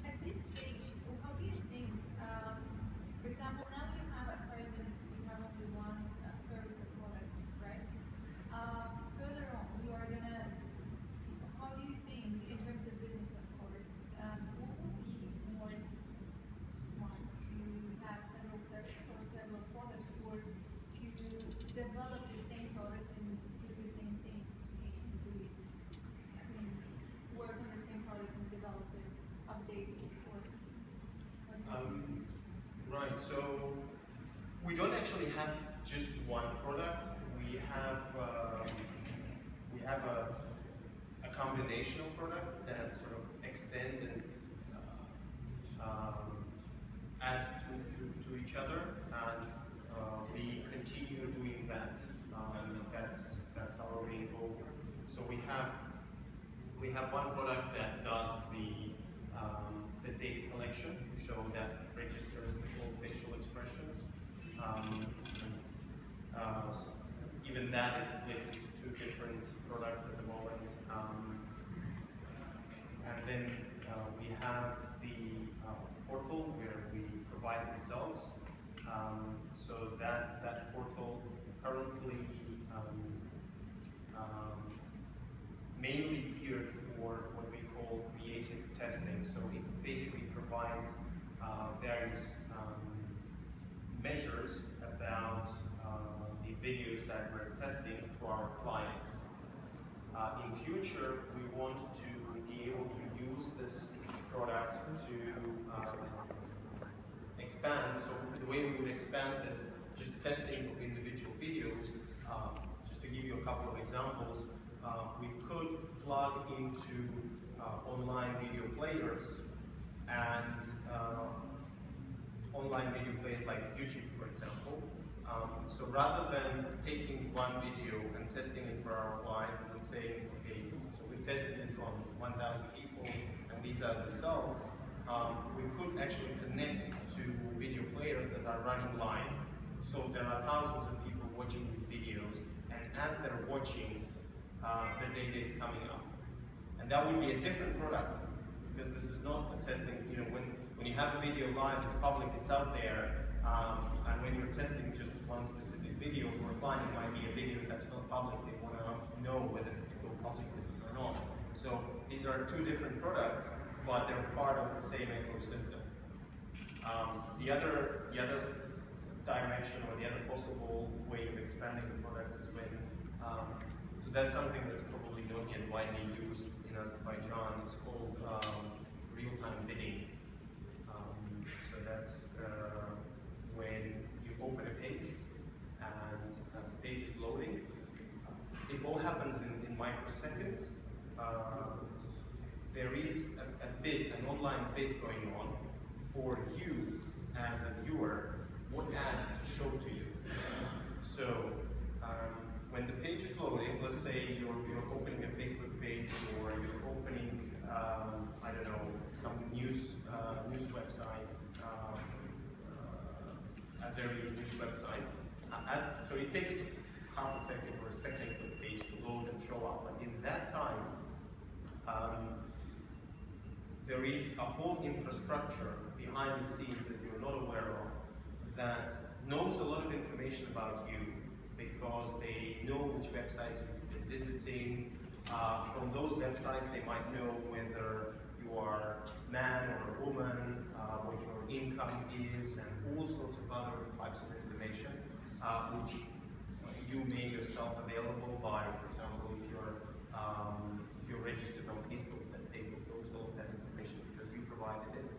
At this stage, how do you think, for example, now you have, as far as you have only one service or product, right? Further on, you are gonna, how do you think, in terms of business, of course, what would be more smart to have several services or several products, or to develop the same product and do the same thing and do it? I mean, work on the same product and develop it, update it, or Right, so we don't actually have just one product. We have a combination of products that sort of extend and add to each other, and we continue doing that. That's our main goal. So we have one product that does the data collection, so that registers all facial expressions. Even that is split into 2 different products at the moment. And then we have the portal where we provide results. So that portal currently mainly geared for what we call creative testing. So it basically provides various measures about the videos that we're testing to our clients. In future, we want to be able to use this product to expand. So the way we would expand is just testing of individual videos. Just to give you a couple of examples, we could plug into online video players and online video players like YouTube, for example. So rather than taking one video and testing it for our client and saying, okay, so we've tested it on 1,000 people and these are the results, we could actually connect to video players that are running live. So there are thousands of people watching these videos, and as they're watching, the data is coming up. And that would be a different product, because this is not a testing, you know, when you have a video live, it's public, it's out there, and when you're testing just one specific video for a client, it might be a video that's not public, they want to know whether to go positive or not. So these are two different products, but they're part of the same ecosystem. The other direction, or the other possible way of expanding the products is when, so that's something that's probably not yet widely used in Azerbaijan. It's called real-time bidding. So that's when you open a page and the page is loading. It all happens in microseconds. There is a bid, an online bid going on for you as a viewer, what ad to show to you. So when the page is loading, let's say you're opening a Facebook page, or you're opening, I don't know, some news website, Azerbaijan news website. So it takes half a second or a second for the page to load and show up. But in that time, there is a whole infrastructure behind the scenes that you're not aware of that knows a lot of information about you, because they know which websites you've been visiting. From those websites, they might know whether you are a man or a woman, what your income is, and all sorts of other types of information, which you make yourself available by, for example, if you're registered on Facebook, then Facebook knows all of that information because you provided it.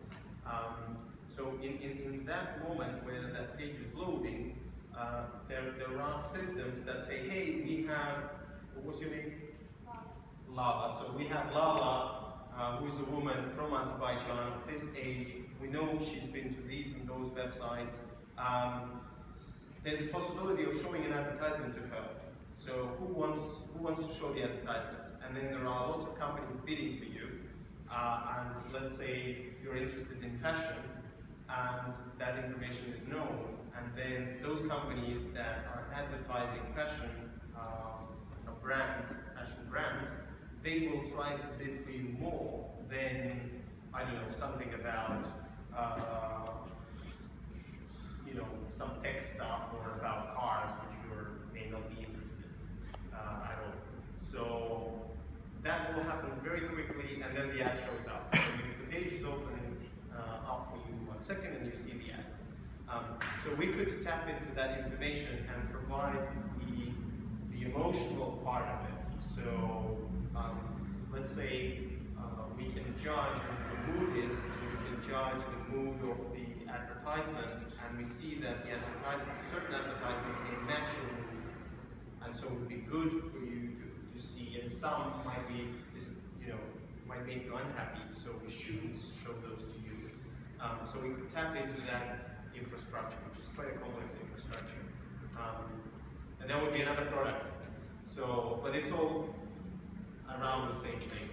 So in that moment where that page is loading, there are systems that say, hey, we have, what's your name? Lala. So we have Lala, who is a woman from Azerbaijan of this age. We know she's been to these and those websites. There's a possibility of showing an advertisement to her. So who wants to show the advertisement? And then there are lots of companies bidding for you. And let's say you're interested in fashion, and that information is known. And then those companies that are advertising fashion, some brands, fashion brands, they will try to bid for you more than, I don't know, something about, you know, some tech stuff or about cars, which you may not be interested at all. So that all happens very quickly, and then the ad shows up. So the page is opening up for you 1 second, and you see the ad. So we could tap into that information and provide the emotional part of it. So let's say we can judge what the mood is, and we can judge the mood of the advertisement, and we see that the advertisement, certain advertisements may match your mood, and so it would be good for you to see, and some might be, you know, might make you unhappy, so we shouldn't show those to you. So we could tap into that infrastructure, which is quite a complex infrastructure. And that would be another product. So, but it's all around the same thing.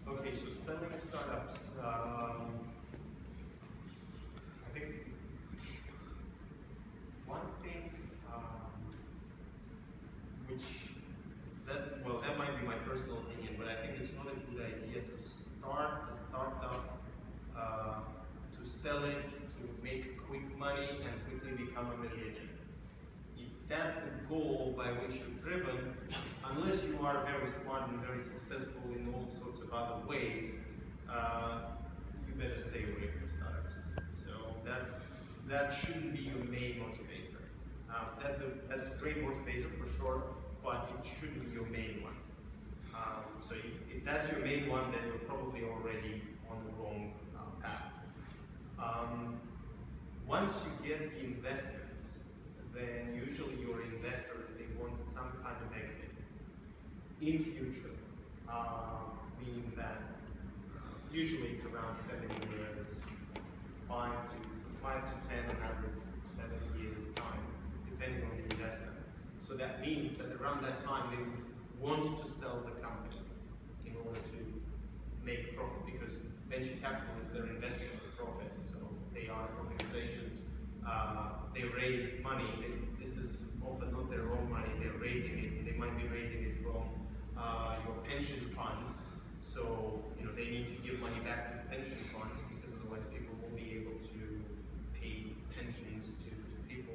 Okay, so selling startups, I think one thing that might be my personal opinion, but I think it's not a good idea to start a startup, to sell it, to make quick money and quickly become a millionaire. If that's the goal by which you're driven, unless you are very smart and very successful in all sorts of other ways, you better stay that shouldn't be your main motivator. That's a great motivator for sure, but it shouldn't be your main one. So if that's your main one, then you're probably already on the wrong path. Once you get the investments, then usually your investors, they want some kind of exit in future, meaning that usually it's around 7 years, 5 to 10 on average, 7 years time, depending on the investor. So that means that around that time they would want to sell the company in order to make profit, because venture capitalists, they're investing for profit. So they are organizations, they raise money. This is often not their own money, they're raising it. They might be raising it from your pension fund. So they need to give money back to the pension funds, because otherwise people won't be able to pay pensions to people.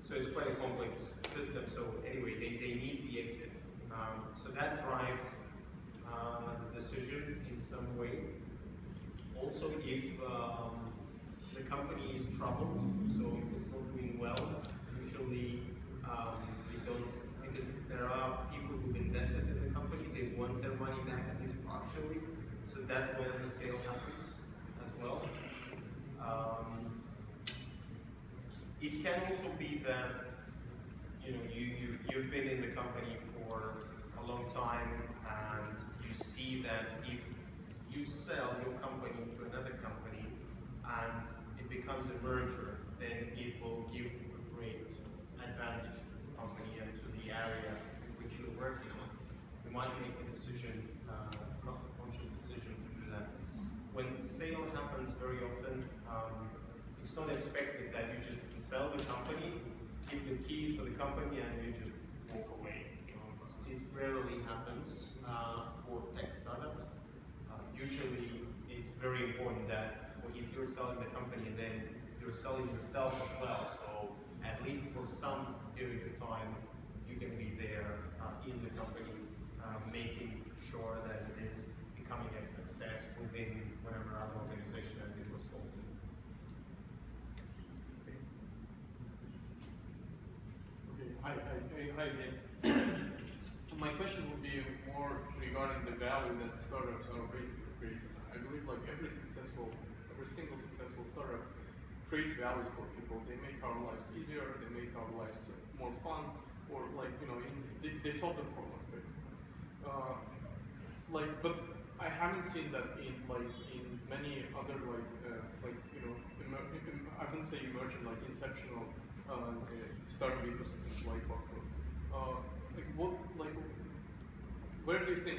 So it's quite a complex system. So anyway, they need the exit. So that drives the decision in some way. Also, if the company is troubled, so if it's not doing well, usually we don't, because there are people who've invested in the company, they want their money back at least partially. So that's when the sale happens as well. It can also be that you've been in the company for a long time, and you see that if you sell your company to another company and it becomes a merger, then it will give a great advantage to the company and to the area in which you're working on. You might make a decision, not a conscious decision to do that. When sale happens very often, it's not expected that you just sell the company, give the keys for the company, and you just walk away. It rarely happens for tech startups. Usually, it's very important that if you're selling the company, then you're selling yourself as well. So at least for some period of time, you can be there in the company, making sure that it is becoming a success within whatever other organization that it was sold to. Okay, hi again. My question would be more regarding the value that startups are basically creating. I believe like every single successful startup creates values for people. They make our lives easier, they make our lives more fun, or they solve the problems. Right? But I haven't seen that in many other I wouldn't say emerging, inceptional startup ecosystems like Bakko. Where do you think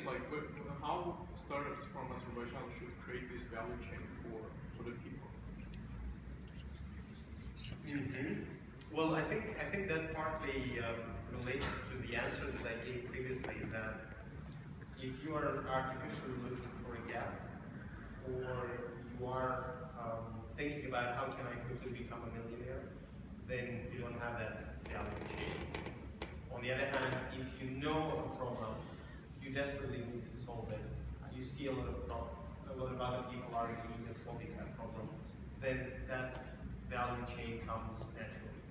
how startups from Azerbaijan should create this value chain for the people? Well, I think that partly relates to the answer that I gave previously, that if you are artificially looking for a gap, or you are thinking about how can I quickly become a millionaire, then you don't have that value chain. On the other hand, if you know of a problem, you desperately need to solve it, you see a lot of other people are in need of solving that problem, then that value chain comes naturally.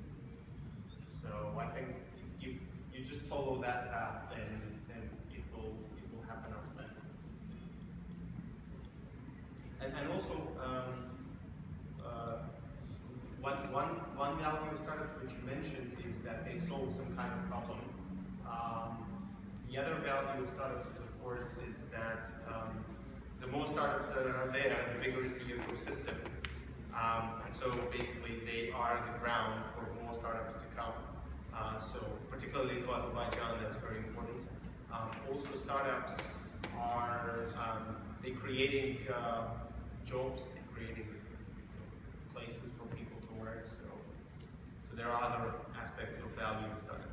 So I think if you just follow that path, then it will happen after that. And also, one value of startups which you mentioned is that they solve some kind of problem. The other value of startups is, of course, is that the more startups that are there, the bigger is the ecosystem. And so basically they are the ground for more startups to come. So particularly for Azerbaijan, that's very important. Also startups are they're creating jobs, they're creating places for people to work. So there are other aspects of value of startups.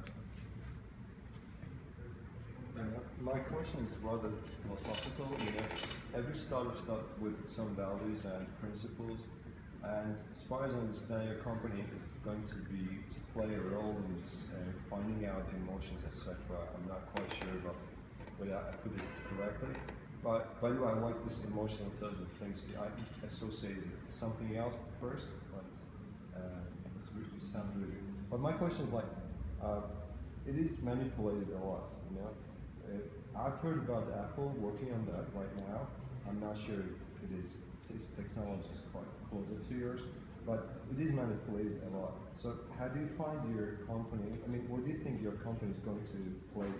My question is rather philosophical. Every startup starts with some values and principles, and as far as I understand, your company is going to play a role in just finding out emotions, etc. I'm not quite sure about whether I put it correctly. But by the way, I like this emotional intelligence things. I associate it with something else first. It sounds really good. But my question is like, it is manipulated a lot, you know. I've heard about Apple working on that right now. I'm not sure if its technology is quite closer to yours, but it is manipulated a lot. So how do you find your company? I mean, what do you think your company is going to play?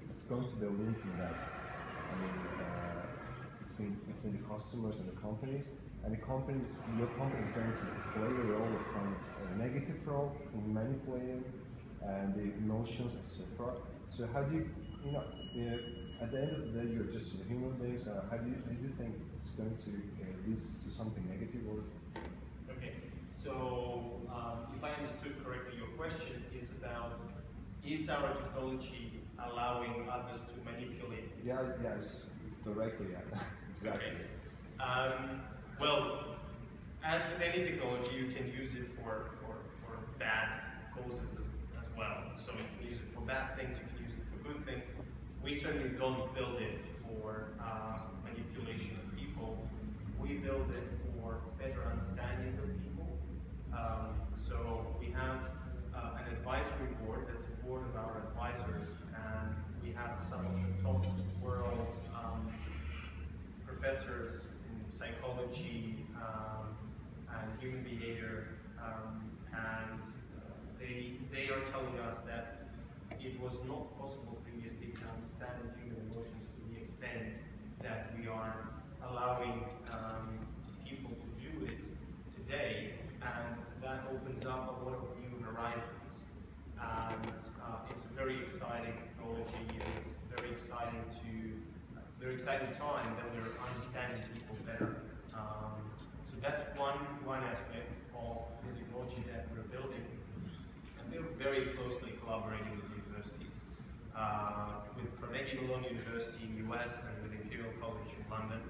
It's going to be a link in that. I mean, between the customers and the companies, and your company is going to play a role of kind of a negative role in manipulating and the emotions, etc. So how do you, at the end of the day, you're just human beings. How do you think it's going to lead to something negative or? Okay, so if I understood correctly, your question is about, is our technology allowing others to manipulate? Yeah, just directly, yeah. Exactly. Okay. Well, as with any technology, you can use it for bad causes as well. So you can use it for bad things, you can use it for good things. We certainly don't build it for manipulation of people. We build it for better understanding of people. So we have an advisory board that's a board of our advisors, and we have some of the top world professors in psychology and human behavior, and they are telling us that it was not possible previously to understand human emotions to the extent that we are allowing people to do it today, and that opens up a lot of new horizons. And it's a very exciting technology, and it's very exciting time that we're understanding people better. So that's one aspect of the technology that we're building. And we're very closely collaborating with universities, with Carnegie Mellon University in the US and with Imperial College in London.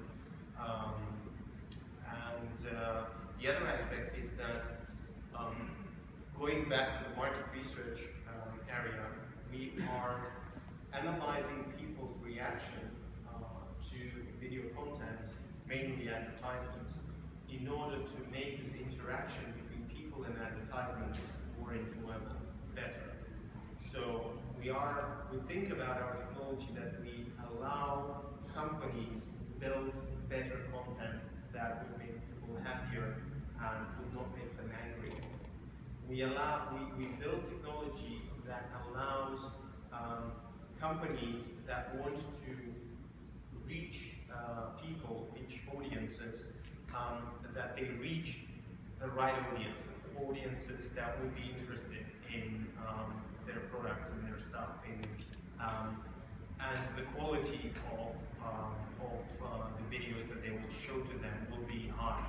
The other aspect is that going back to the market research area, we are analyzing people's reaction to video content, mainly advertisements, in order to make this interaction between people and advertisements more enjoyable, better. So we think about our technology that we allow companies build better content that would make people happier and would not make them angry. We build technology that allows companies that want to reach people, reach audiences, that they reach the right audiences, the audiences that would be interested in their products and their stuff, and the quality of the videos that they will show to them will be high.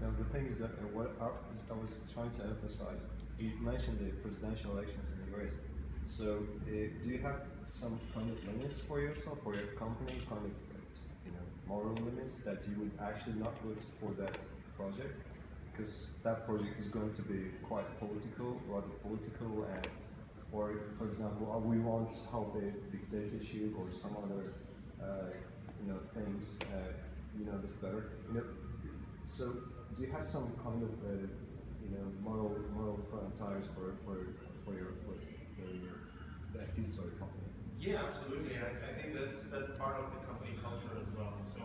Now the thing is that what I was trying to emphasize, you mentioned the presidential elections in the US. So do you have some kind of limits for yourself, for your company, kind of moral limits that you would actually not vote for that project? Because that project is going to be quite political, rather political, and or for example, we want to help a dictatorship or some other things. This better. So do you have some kind of moral frontiers for the activities of the company? Yeah, absolutely. I think that's part of the company culture as well. So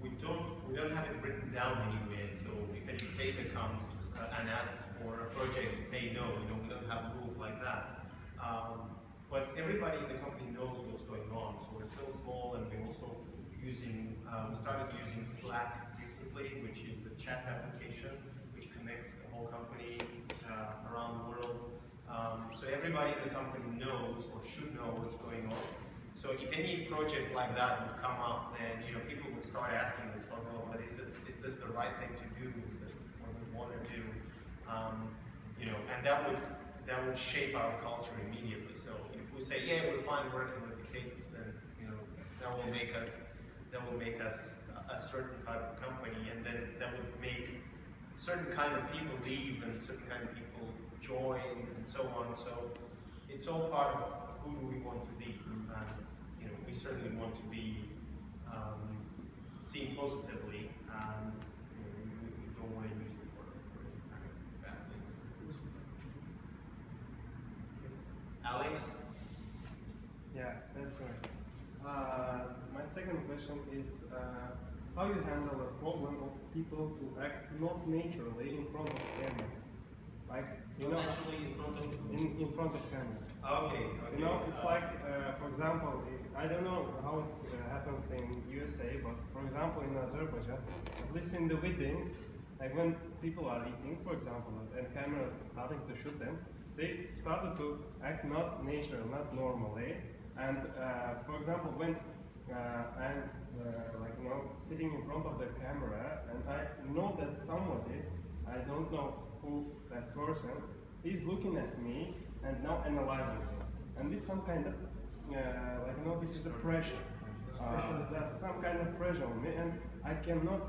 we don't have it written down anywhere. So if a dictator comes and asks for a project, say no. We don't have rules like that. But everybody in the company knows what's going on. So we're still small, and we're also we started using Slack recently, which is a chat application which connects the whole company around the world. So everybody in the company knows or should know what's going on. So if any project like that would come up, then people would start asking themselves, "Well, but is this the right thing to do? Is this what we want to do?" And that would shape our culture immediately. So if we say, "Yeah, we're fine working with dictators," then that will make us a certain type of company, and then that would make certain kind of people leave and certain kind of people join and so on. So it's all part of who do we want to be, and we certainly want to be seen positively, and we don't want to use it for question is how you handle the problem of people to act not naturally in front of camera. Like, Naturally in front of in front of camera. Okay. You know, it's like, for example, I don't know how it happens in USA, but for example in Azerbaijan, at least in the weddings, like when people are eating, for example, and camera starting to shoot them, they started to act not natural, not normally. And for example, when I'm like sitting in front of the camera, and I know that somebody, I don't know who that person is looking at me and now analyzing me, and it's some kind of this is the pressure. There's some kind of pressure on me, and I cannot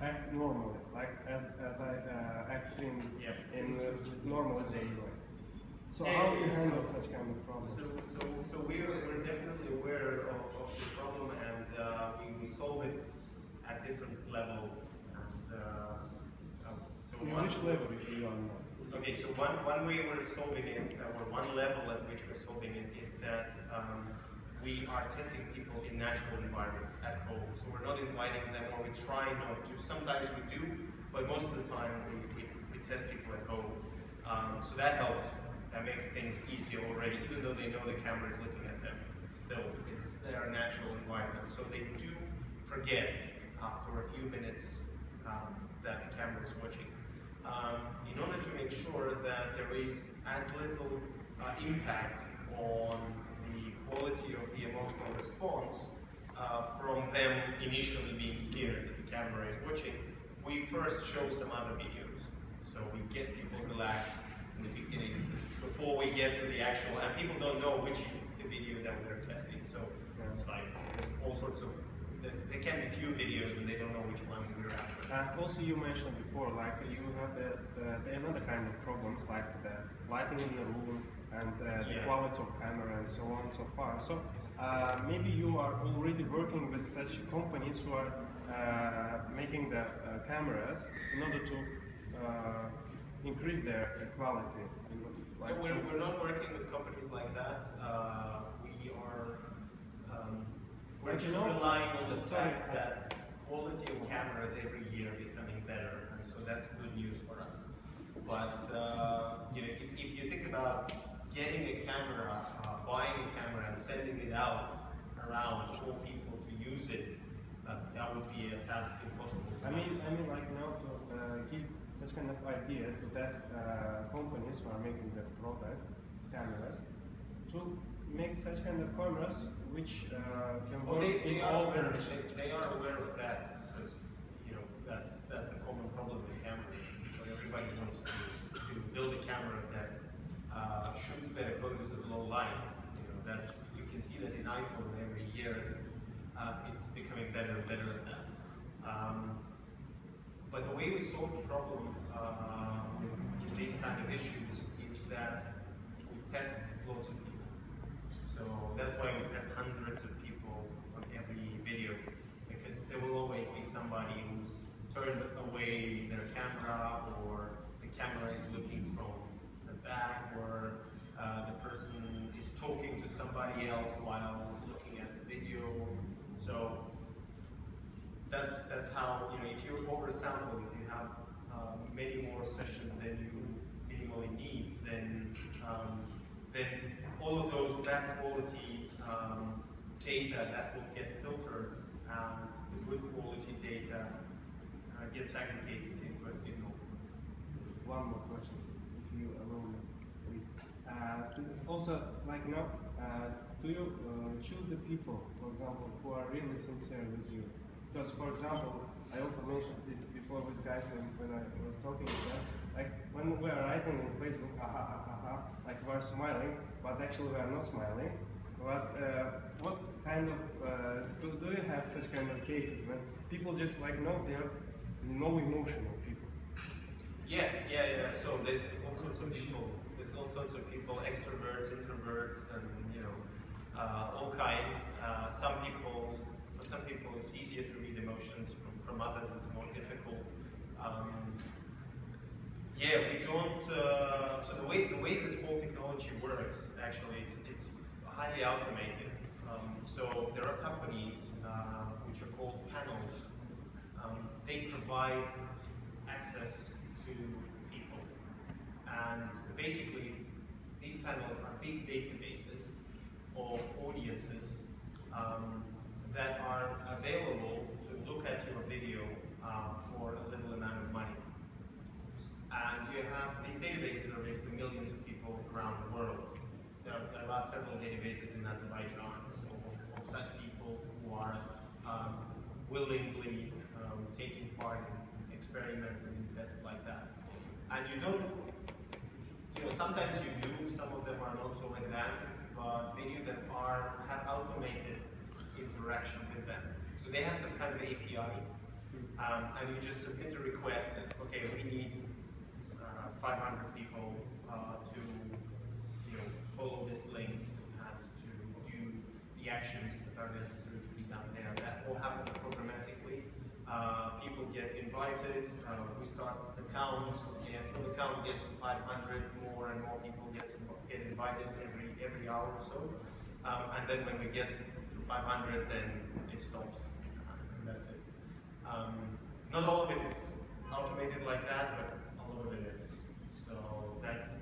act normally, like as I act in normal days. So how do you handle such kind of problems? So we're definitely aware of the problem, and we solve it at different levels. And which level you are now? Okay, so one way we're solving it, or one level at which we're solving it, is that we are testing people in natural environments at home. So we're not inviting them, or we try not to. Sometimes we do, but most of the time we test people at home. So that helps. That makes things easier already, even though they know the camera is looking at them. Still, it's their natural environment. So they do forget after a few minutes that the camera is watching. In order to make sure that there is as little impact on the quality of the emotional response from them initially being scared that the camera is watching, we first show some other videos. So we get people relaxed in the beginning before we get to the actual, and people don't know which is the video that we're testing. So it's like there's all sorts of, there can be few videos and they don't know which one we're after. Also, you mentioned before, like you have another kind of problems, like the lighting in the room and the quality of camera and so on and so far. So maybe you are already working with such companies who are making the cameras in order to increase their quality. Like we're not working with companies like that. We are we're just relying on the fact that quality of cameras every year becoming better, and so that's good news for us. But if you think about getting a camera, buying a camera, and sending it out around for people to use it, that would be a task impossible. I mean, like now to give such kind of idea to that companies who are making the product cameras to make such kind of cameras which can work they in are all aware. conditions. They are aware of that because that's a common problem with cameras. So everybody wants to build a camera that shoots better photos at low light. You can see that in iPhone every year it's becoming better and better at that. But the way we solve the problem with these kind of issues is that we test lots of people. So that's why we test hundreds of people on every video, because there will always be somebody who's turned away their camera, or the camera is looking from the back, or the person is talking to somebody else while looking at the video. So that's how, if you oversample, if you have many more sessions than you minimally need, then all of those bad quality data that will get filtered, and the good quality data gets aggregated into a signal. One more question, if you allow me, please. Also, like do you choose the people, for example, who are really sincere with you? Because, for example, I also mentioned it before with guys when I was talking to them, like when we are writing on Facebook, like we are smiling, but actually we are not smiling. But what kind of, do you have such kind of cases when people just they have no emotional people? Yeah. So there's all sorts of people. There's all sorts of people, extroverts, introverts, and all kinds. For some people, it's easier to read emotions. From others, it's more difficult. We don't. So the way this whole technology works, actually, it's highly automated. So there are companies which are called panels. They provide access to people. And basically, these panels are big databases of audiences that are available to look at your video for a little amount of money. And you have, these databases are basically millions of people around the world. There are several databases in Azerbaijan, so of such people who are willingly taking part in experiments and in tests like that. And you don't, sometimes you do, some of them are not so advanced, but many of them have automated interaction with them. So they have some kind of API, and you just submit a request that, okay, we need 500 people to follow this link and to do the actions that are necessary to be done there. That all happens programmatically. People get invited. We start the count, until the count gets to 500, more and more people get invited every hour or so. And then when we get to 500, then it stops, and that's it. Not all of it is automated like that, but a lot of it is. So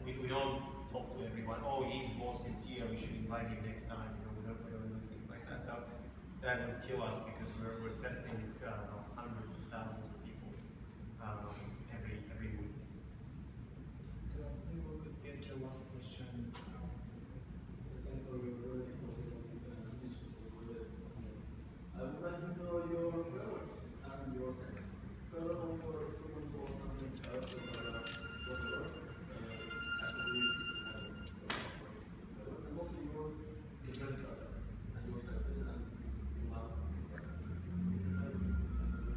we don't talk to everyone. Oh, he's more sincere. We should invite him next time. We don't do things like that. That would kill us because we're testing hundreds of thousands of people every week. So I think we could get the last question. Thanks for your very important speech. I would like to know your favorites and your sense. First of all, for students who are coming out of work, and also your business startup and your success and you have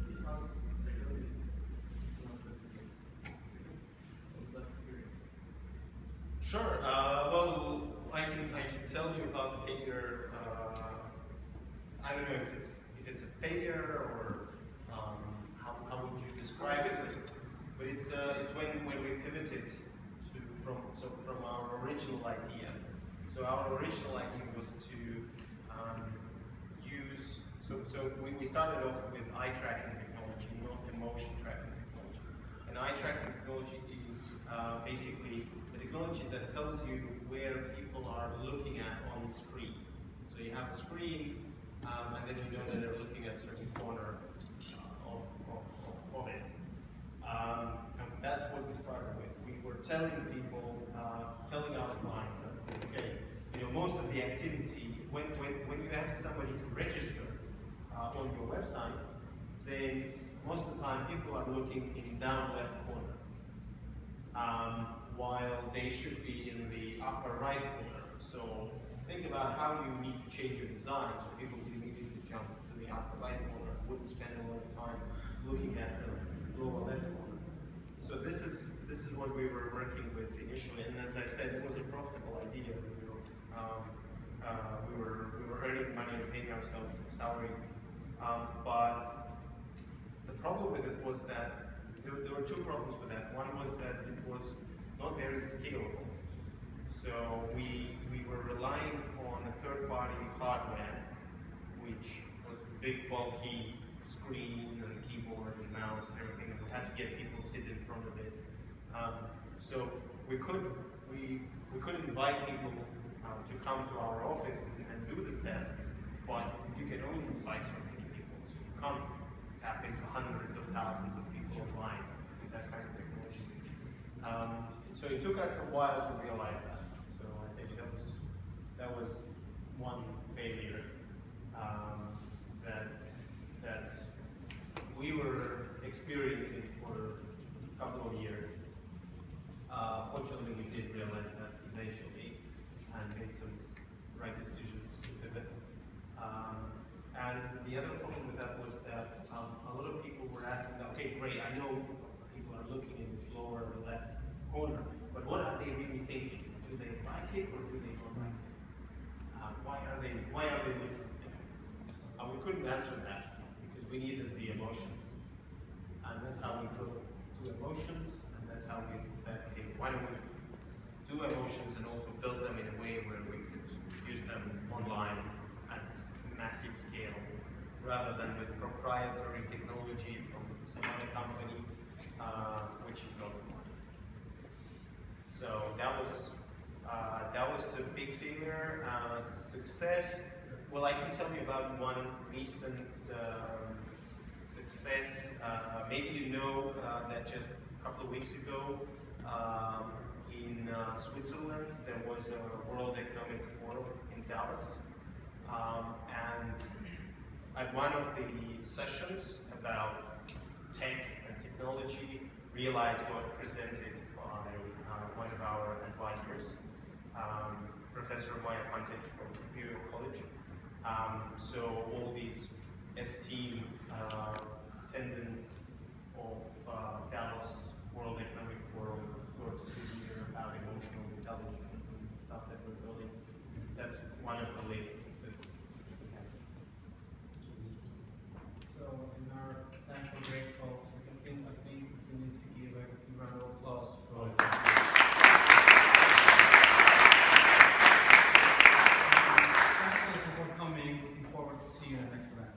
it's not security, it's not business. What's that experience? Sure. Well, I can tell you about the failure. I don't know if it's a failure or how would you describe it, but it's when we pivoted from our original idea. So our original idea was to we started off with eye tracking technology, not emotion tracking technology. And eye tracking technology is basically the technology that tells you where people are looking at on the screen. So you have a screen, and then you know that they're looking at a certain corner of it. And that's what we started with. We were telling people, telling our clients that, okay, most of the activity, when you ask somebody to register on your website, then most of the time people are looking in down left corner, while they should be in the upper right corner. So think about how you need to change your design so people can immediately jump to the upper right corner, wouldn't spend a lot of time looking at the lower left corner. So this is what we were working with initially, and as I said, it was a profitable idea. We were earning money and paying ourselves salaries, but the problem with it was that there were two problems with that. One was that it was not very scalable. So we were relying on a third-party hardware, which was big, bulky screen and keyboard and mouse and everything, and we had to get people sit in front of it. So we could invite people to come to our office and do the test, but you can only invite so many people. So you can't tap into hundreds of thousands of people online with that kind of technology. So it took us a while to realize that. So I think that was one failure that we were experiencing for a couple of years. Fortunately, we did realize that eventually and made some right decisions to pivot. And the other problem with that was that a lot of people were asking, okay, great, I know people are looking in this lower left corner, but what are they really thinking? Do they like it or do they not like it? Why are they looking? We couldn't answer that because we needed the emotions. And that's how we put two emotions, and that's how we said, okay, why don't we do emotions and also build them in a way where we could use them online and massive scale, rather than with proprietary technology from some other company, which is not good. So that was a big failure. Success. Well, I can tell you about one recent success. Maybe you know that just a couple of weeks ago in Switzerland there was a World Economic Forum in Dallas, and at one of the sessions about tech and technology, Realeyes got presented by one of our advisors, Professor Maya Pantic from Imperial College. So all these esteemed attendants of Davos World Economic Forum got to hear about emotional intelligence and stuff that we're building. That's one of the latest successes that we have. So, Elnar, thanks for great talks. I think we need to give a round of applause for thanks for coming. Looking forward to see you in the next event.